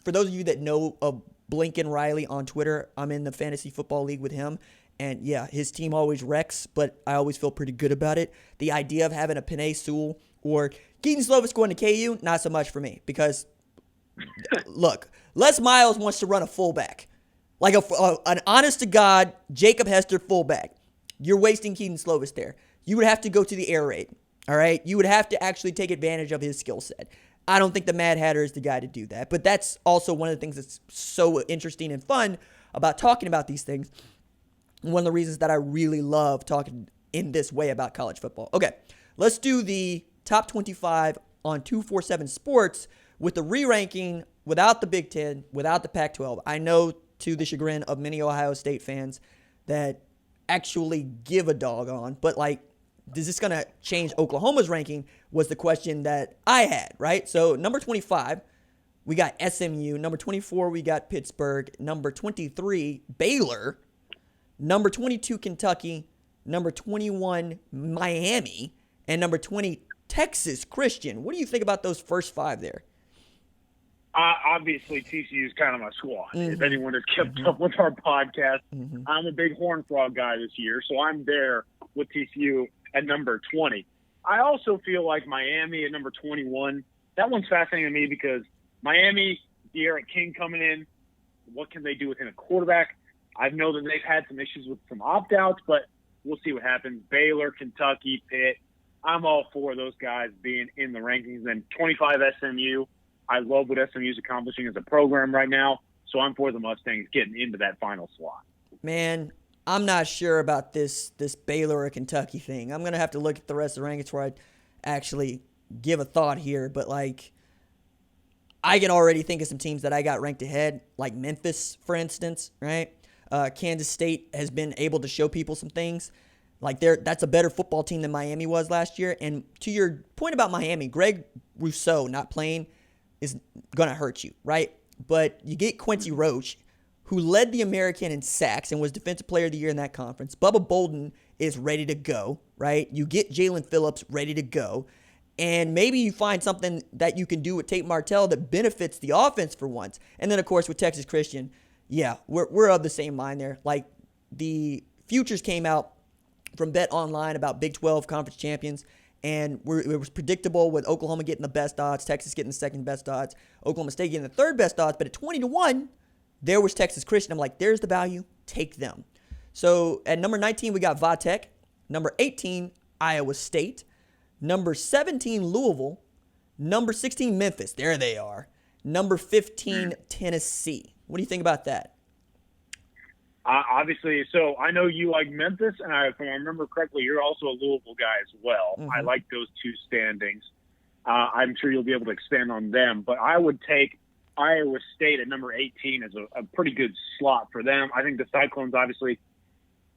For those of you that know of Blinken Riley on Twitter, I'm in the fantasy football league with him. And yeah, his team always wrecks, but I always feel pretty good about it. The idea of having a Penei Sewell or Keaton Slovis going to KU, not so much for me. Because, look, Les Miles wants to run a fullback. Like an honest-to-God Jacob Hester fullback. You're wasting Keaton Slovis there. You would have to go to the air raid, all right? You would have to actually take advantage of his skill set. I don't think the Mad Hatter is the guy to do that. But that's also one of the things that's so interesting and fun about talking about these things. One of the reasons that I really love talking in this way about college football. Okay, let's do the top 25 on 247 Sports with the re-ranking without the Big Ten, without the Pac-12. I know, to the chagrin of many Ohio State fans, that actually give a doggone, but like, is this going to change Oklahoma's ranking was the question that I had, right? So number 25, we got SMU. Number 24, we got Pittsburgh. Number 23, Baylor. Number 22, Kentucky. Number 21, Miami. And number 20, Texas Christian. What do you think about those first five there? Obviously, TCU is kind of my squad. Mm-hmm. If anyone has kept up with our podcast, I'm a big Horned Frog guy this year, so I'm there with TCU at number 20. I also feel like Miami at number 21, that one's fascinating to me because Miami, De'Aaron King coming in, what can they do within a quarterback? I know that they've had some issues with some opt-outs, but we'll see what happens. Baylor, Kentucky, Pitt, I'm all for those guys being in the rankings. And 25 SMU, I love what SMU is accomplishing as a program right now. So I'm for the Mustangs getting into that final slot. Man, I'm not sure about this Baylor or Kentucky thing. I'm going to have to look at the rest of the rankings where I actually give a thought here. But, like, I can already think of some teams that I got ranked ahead, like Memphis, for instance, right? Kansas State has been able to show people some things. Like, that's a better football team than Miami was last year. And to your point about Miami, Greg Rousseau not playing is going to hurt you, right? But you get Quincy Roche, who led the American in sacks and was Defensive Player of the Year in that conference. Bubba Bolden is ready to go, right? You get Jalen Phillips ready to go. And maybe you find something that you can do with Tate Martell that benefits the offense for once. And then, of course, with Texas Christian, yeah, we're of the same mind there. Like, the futures came out from Bet Online about Big 12 conference champions, and it was predictable with Oklahoma getting the best odds, Texas getting the second best odds, Oklahoma State getting the third best odds. But at 20-1, there was Texas Christian. I'm like, there's the value. Take them. So at number 19, we got Vatech. Number 18, Iowa State. Number 17, Louisville. Number 16, Memphis. There they are. Number 15, Tennessee. What do you think about that? Obviously, so I know you like Memphis, and if I remember correctly, you're also a Louisville guy as well. Mm-hmm. I like those two standings. I'm sure you'll be able to expand on them, but I would take Iowa State at number 18 as a pretty good slot for them. I think the Cyclones, obviously,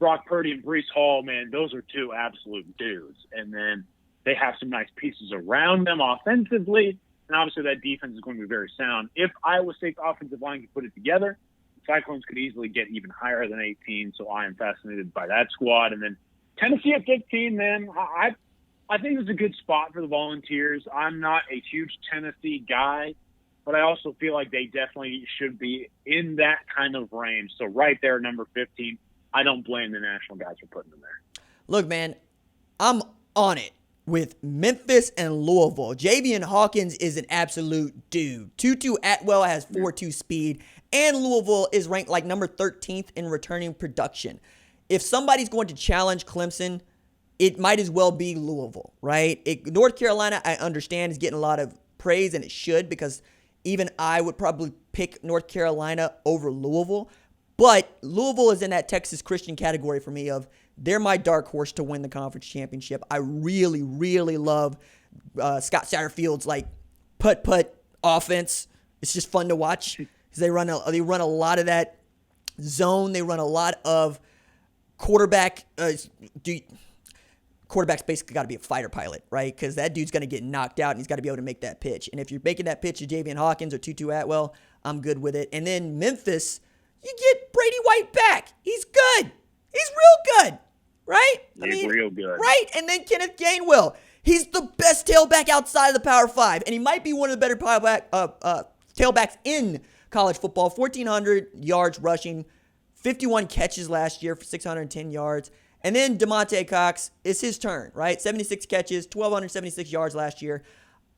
Brock Purdy and Breece Hall, man, those are two absolute dudes. And then they have some nice pieces around them offensively, and obviously that defense is going to be very sound. If Iowa State's offensive line can put it together, Cyclones could easily get even higher than 18, so I am fascinated by that squad. And then Tennessee at 15, man, I think it's a good spot for the Volunteers. I'm not a huge Tennessee guy, but I also feel like they definitely should be in that kind of range. So right there, number 15, I don't blame the national guys for putting them there. Look, man, I'm on it with Memphis and Louisville. Javian Hawkins is an absolute dude. Tutu Atwell has 4.2 speed, and Louisville is ranked like number 13th in returning production. If somebody's going to challenge Clemson, it might as well be Louisville, right? North Carolina, I understand, is getting a lot of praise, and it should, because even I would probably pick North Carolina over Louisville. But Louisville is in that Texas Christian category for me of they're my dark horse to win the conference championship. I really, really love Scott Satterfield's like putt offense. It's just fun to watch because they run a lot of that zone. They run a lot of quarterback. Quarterback's basically got to be a fighter pilot, right? Because that dude's going to get knocked out and he's got to be able to make that pitch. And if you're making that pitch to Javian Hawkins or Tutu Atwell, I'm good with it. And then Memphis, you get Brady White back. He's good. He's real good, right? He's real good. Right? And then Kenneth Gainwell. He's the best tailback outside of the Power 5, and he might be one of the better tailbacks in college football. 1,400 yards rushing, 51 catches last year for 610 yards. And then DeMonte Cox, it's his turn, right? 76 catches, 1,276 yards last year.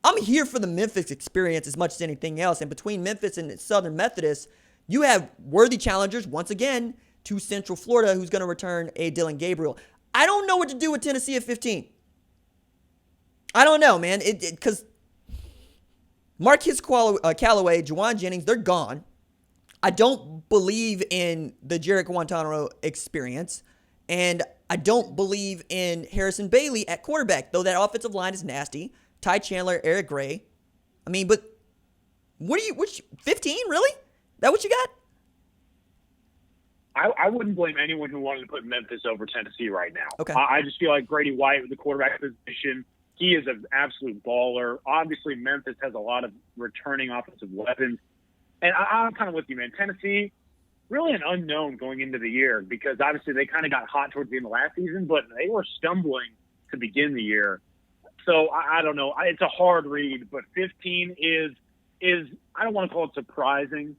I'm here for the Memphis experience as much as anything else. And between Memphis and Southern Methodist, you have worthy challengers, once again, to Central Florida, who's going to return a Dylan Gabriel. I don't know what to do with Tennessee at 15. I don't know, man. Because Marquez Callaway, Juwan Jennings, they're gone. I don't believe in the Jarrett Guantanamo experience. And I don't believe in Harrison Bailey at quarterback, though that offensive line is nasty. Ty Chandler, Eric Gray. I mean, but which 15, really? That what you got? I wouldn't blame anyone who wanted to put Memphis over Tennessee right now. Okay. I just feel like Brady White with the quarterback position, he is an absolute baller. Obviously, Memphis has a lot of returning offensive weapons. And I'm kind of with you, man. Tennessee, really an unknown going into the year because obviously they kind of got hot towards the end of last season, but they were stumbling to begin the year. So I don't know. It's a hard read, but 15 is I don't want to call it surprising,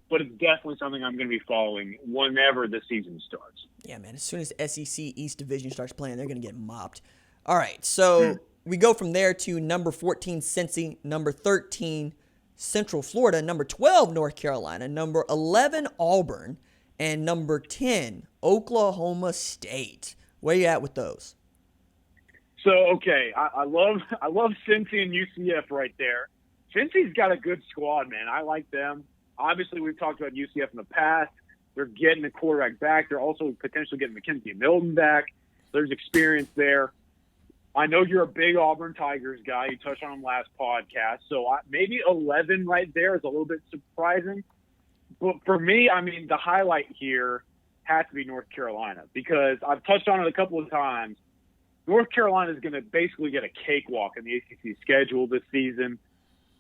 but it's definitely something I'm going to be following whenever the season starts. Yeah, man. As soon as SEC East Division starts playing, they're going to get mopped. All right, so we go from there to number 14, Cincy, number 13, Central Florida, number 12, North Carolina, number 11, Auburn, and number 10, Oklahoma State. Where you at with those? So, okay, I love Cincy and UCF right there. Cincy's got a good squad, man. I like them. Obviously, we've talked about UCF in the past. They're getting a quarterback back. They're also potentially getting Mackenzie Milton back. There's experience there. I know you're a big Auburn Tigers guy. You touched on them last podcast. So maybe 11 right there is a little bit surprising. But for me, I mean, the highlight here has to be North Carolina, because I've touched on it a couple of times. North Carolina is going to basically get a cakewalk in the ACC schedule this season.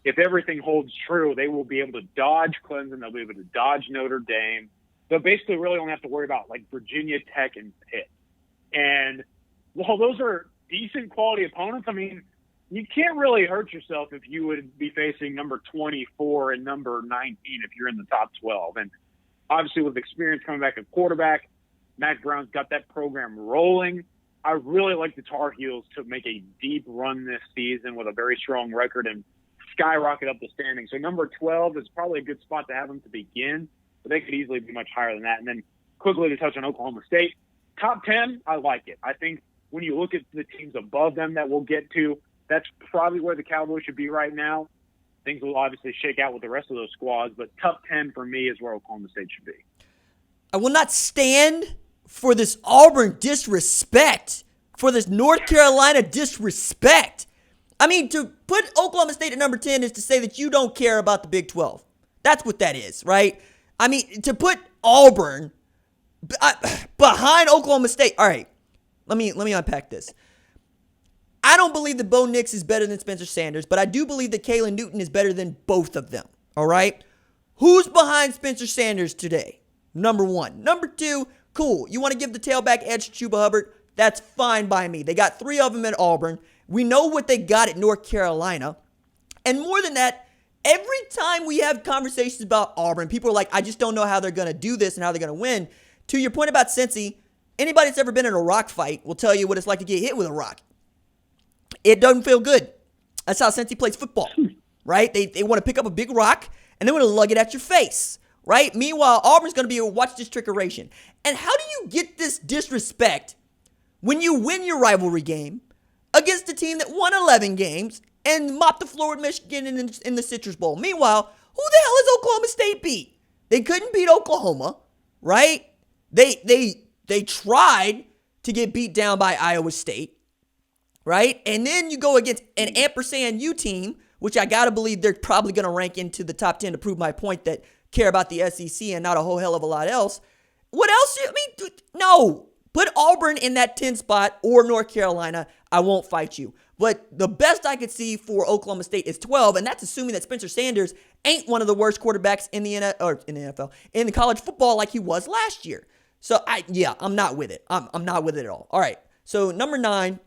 If everything holds true, they will be able to dodge Clemson. They'll be able to dodge Notre Dame. They'll basically really only have to worry about, like, Virginia Tech and Pitt. And while those are decent quality opponents, I mean, you can't really hurt yourself if you would be facing number 24 and number 19 if you're in the top 12. And obviously with experience coming back at quarterback, Matt Brown's got that program rolling. I really like the Tar Heels to make a deep run this season with a very strong record and skyrocket up the standings. So number 12 is probably a good spot to have them to begin, but they could easily be much higher than that. And then quickly to touch on Oklahoma State, top 10, I like it. I think when you look at the teams above them that we'll get to, that's probably where the Cowboys should be right now. Things will obviously shake out with the rest of those squads, but top 10 for me is where Oklahoma State should be. I will not stand for this Auburn disrespect, for this North Carolina disrespect. I mean, to put Oklahoma State at number 10 is to say that you don't care about the Big 12. That's what that is, right? I mean, to put Auburn behind Oklahoma State. All right, let me unpack this. I don't believe that Bo Nix is better than Spencer Sanders, but I do believe that Kalen Newton is better than both of them, all right? Who's behind Spencer Sanders today? Number 1. Number 2, cool. You want to give the tailback edge to Chuba Hubbard? That's fine by me. They got 3 of them at Auburn. We know what they got at North Carolina. And more than that, every time we have conversations about Auburn, people are like, I just don't know how they're going to do this and how they're going to win. To your point about Cincy, anybody that's ever been in a rock fight will tell you what it's like to get hit with a rock. It doesn't feel good. That's how Cincy plays football, right? They want to pick up a big rock, and they want to lug it at your face, right? Meanwhile, Auburn's going to be able to watch this trickeration. And how do you get this disrespect when you win your rivalry game against a team that won 11 games and mopped the floor with Michigan in the Citrus Bowl? Meanwhile, who the hell is Oklahoma State beat? They couldn't beat Oklahoma, right? They tried to get beat down by Iowa State. Right? And then you go against an ampersand U team, which I got to believe they're probably going to rank into the top 10 to prove my point that care about the SEC and not a whole hell of a lot else. What else? I mean, no. Put Auburn in that 10 spot or North Carolina. I won't fight you. But the best I could see for Oklahoma State is 12, and that's assuming that Spencer Sanders ain't one of the worst quarterbacks in the NFL, in the college football like he was last year. So, I'm not with it. I'm not with it at all. All right, so number 9,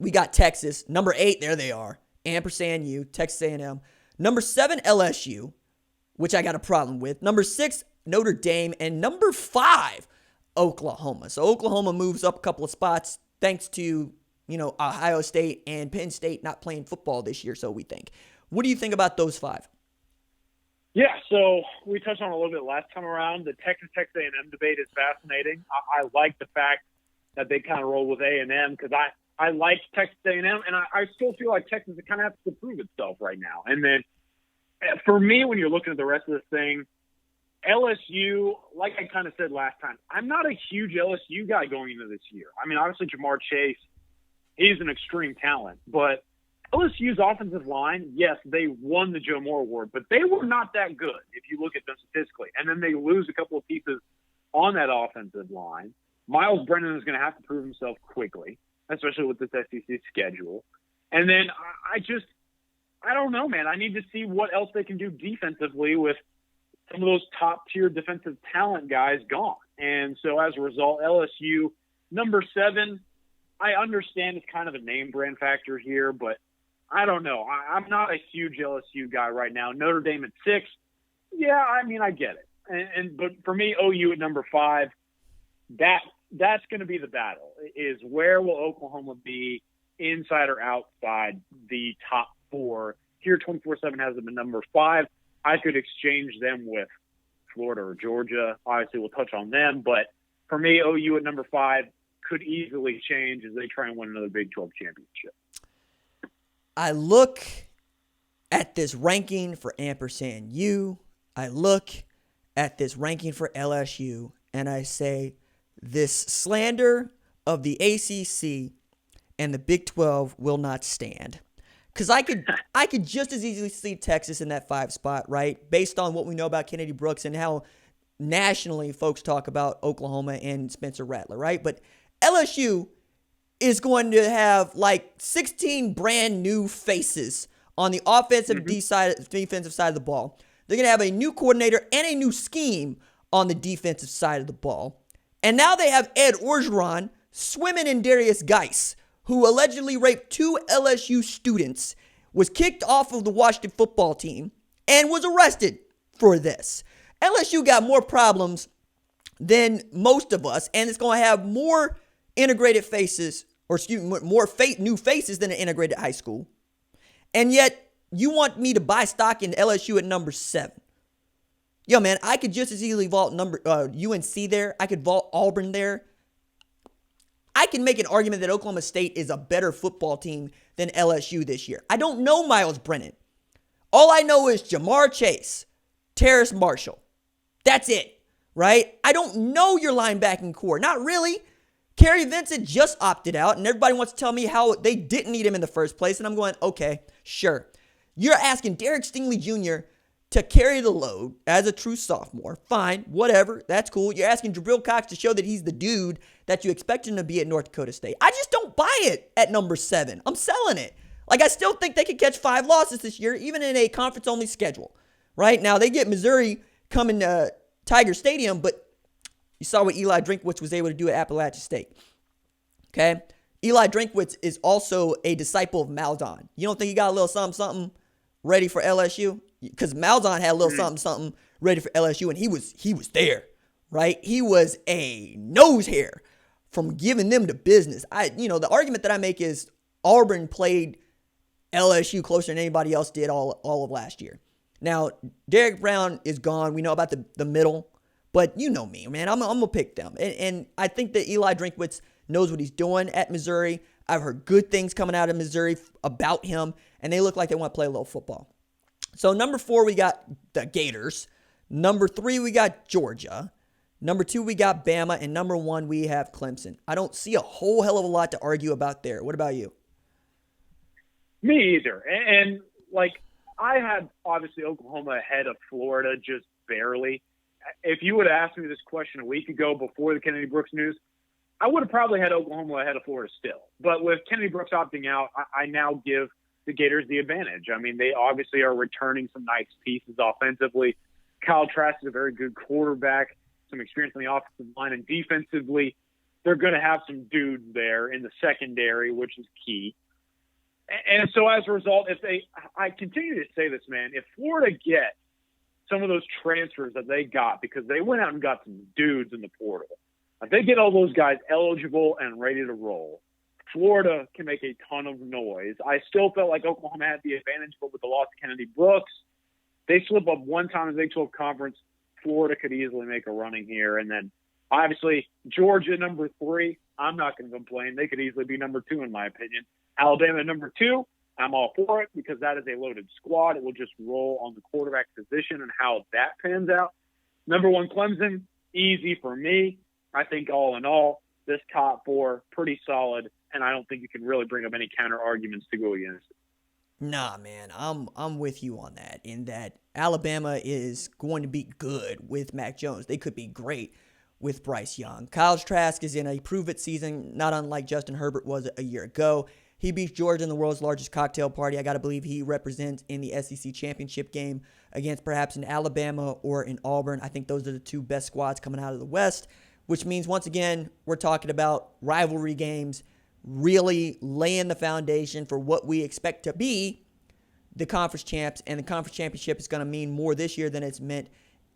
we got Texas. Number 8, there they are. Ampersand U, Texas A&M. Number 7, LSU, which I got a problem with. Number 6, Notre Dame. And number 5, Oklahoma. So Oklahoma moves up a couple of spots thanks to, Ohio State and Penn State not playing football this year, so we think. What do you think about those 5? Yeah, so we touched on it a little bit last time around. The Texas A&M debate is fascinating. I like the fact that they kind of roll with A&M because I like Texas A&M, and I still feel like Texas kind of has to prove itself right now. And then for me, when you're looking at the rest of this thing, LSU, like I kind of said last time, I'm not a huge LSU guy going into this year. I mean, obviously Jamar Chase, he's an extreme talent, but LSU's offensive line, yes, they won the Joe Moore Award, but they were not that good if you look at them statistically. And then they lose a couple of pieces on that offensive line. Miles Brennan is going to have to prove himself quickly, especially with this SEC schedule. And then I don't know, man. I need to see what else they can do defensively with some of those top-tier defensive talent guys gone. And so as a result, LSU, number 7, I understand it's kind of a name brand factor here, but I don't know. I'm not a huge LSU guy right now. Notre Dame at 6, yeah, I mean, I get it. But for me, OU at number 5, that's going to be the battle, is where will Oklahoma be inside or outside the top 4. Here, 24/7 has them at number 5. I could exchange them with Florida or Georgia. Obviously, we'll touch on them. But for me, OU at number 5 could easily change as they try and win another Big 12 championship. I look at this ranking for ampersand U. I look at this ranking for LSU and I say, this slander of the ACC and the Big 12 will not stand. Because I could just as easily see Texas in that 5 spot, right? Based on what we know about Kennedy Brooks and how nationally folks talk about Oklahoma and Spencer Rattler, right? But LSU is going to have like 16 brand new faces on the offensive defensive side of the ball. They're going to have a new coordinator and a new scheme on the defensive side of the ball. And now they have Ed Orgeron swimming in Darius Geis, who allegedly raped 2 LSU students, was kicked off of the Washington football team, and was arrested for this. LSU got more problems than most of us, and it's going to have more integrated faces, more new faces than an integrated high school. And yet, you want me to buy stock in LSU at number 7. Yo, man, I could just as easily vault UNC there. I could vault Auburn there. I can make an argument that Oklahoma State is a better football team than LSU this year. I don't know Miles Brennan. All I know is Jamar Chase, Terrace Marshall. That's it, right? I don't know your linebacking core. Not really. Kerry Vincent just opted out, and everybody wants to tell me how they didn't need him in the first place, and I'm going, okay, sure. You're asking Derek Stingley Jr. to carry the load as a true sophomore. Fine, whatever, that's cool. You're asking Jabril Cox to show that he's the dude that you expect him to be at North Dakota State. I just don't buy it at number 7. I'm selling it. Like, I still think they could catch 5 losses this year, even in a conference-only schedule, right? Now, they get Missouri coming to Tiger Stadium, but you saw what Eli Drinkwitz was able to do at Appalachian State, okay? Eli Drinkwitz is also a disciple of Malzahn. You don't think he got a little something ready for LSU? Because Malzahn had a little something ready for LSU, and he was there, right? He was a nose hair from giving them the business. The argument that I make is Auburn played LSU closer than anybody else did all of last year. Now, Derek Brown is gone. We know about the middle, but you know me, man. I'm going to pick them. And I think that Eli Drinkwitz knows what he's doing at Missouri. I've heard good things coming out of Missouri about him, and they look like they want to play a little football. So number 4, we got the Gators. Number 3, we got Georgia. Number 2, we got Bama. And number 1, we have Clemson. I don't see a whole hell of a lot to argue about there. What about you? Me either. And I had obviously Oklahoma ahead of Florida just barely. If you would have asked me this question a week ago before the Kennedy Brooks news, I would have probably had Oklahoma ahead of Florida still. But with Kennedy Brooks opting out, I now give the Gators the advantage. I mean, they obviously are returning some nice pieces offensively. Kyle Trask is a very good quarterback, some experience on the offensive line, and defensively, they're going to have some dudes there in the secondary, which is key. And so as a result, I continue to say this, man, if Florida gets some of those transfers that they got because they went out and got some dudes in the portal, if they get all those guys eligible and ready to roll, Florida can make a ton of noise. I still felt like Oklahoma had the advantage, but with the loss of Kennedy Brooks, they slip up one time in the Big 12 Conference. Florida could easily make a running here. And then, obviously, Georgia, number 3, I'm not going to complain. They could easily be number 2, in my opinion. Alabama, number 2, I'm all for it because that is a loaded squad. It will just roll on the quarterback position and how that pans out. Number 1, Clemson, easy for me. I think all in all, this top 4, pretty solid. And I don't think you can really bring up any counter arguments to go against it. Nah, man, I'm with you on that. In that Alabama is going to be good with Mac Jones. They could be great with Bryce Young. Kyle Trask is in a prove-it season, not unlike Justin Herbert was a year ago. He beats Georgia in the world's largest cocktail party. I got to believe he represents in the SEC championship game against perhaps an Alabama or an Auburn. I think those are the 2 best squads coming out of the West, which means, once again, we're talking about rivalry games, really laying the foundation for what we expect to be the conference champs, and the conference championship is going to mean more this year than it's meant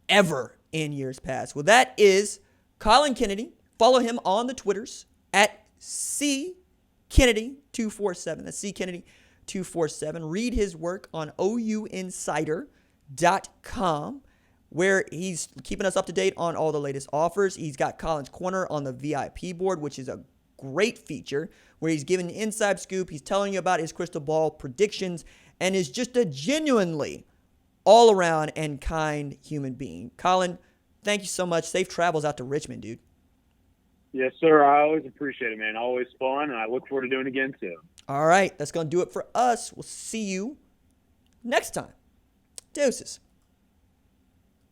ever in years past. Well, that is Colin Kennedy. Follow him on the Twitters at CKennedy247. That's CKennedy247. Read his work on OUinsider.com, where he's keeping us up to date on all the latest offers. He's got Colin's Corner on the VIP board, which is a great feature where he's giving an inside scoop. He's telling you about his crystal ball predictions and is just a genuinely all around and kind human being. Colin, thank you so much. Safe travels out to Richmond, dude. Yes, sir. I always appreciate it, man. Always fun, and I look forward to doing it again soon. All right, that's going to do it for us. We'll see you next time. Deuces.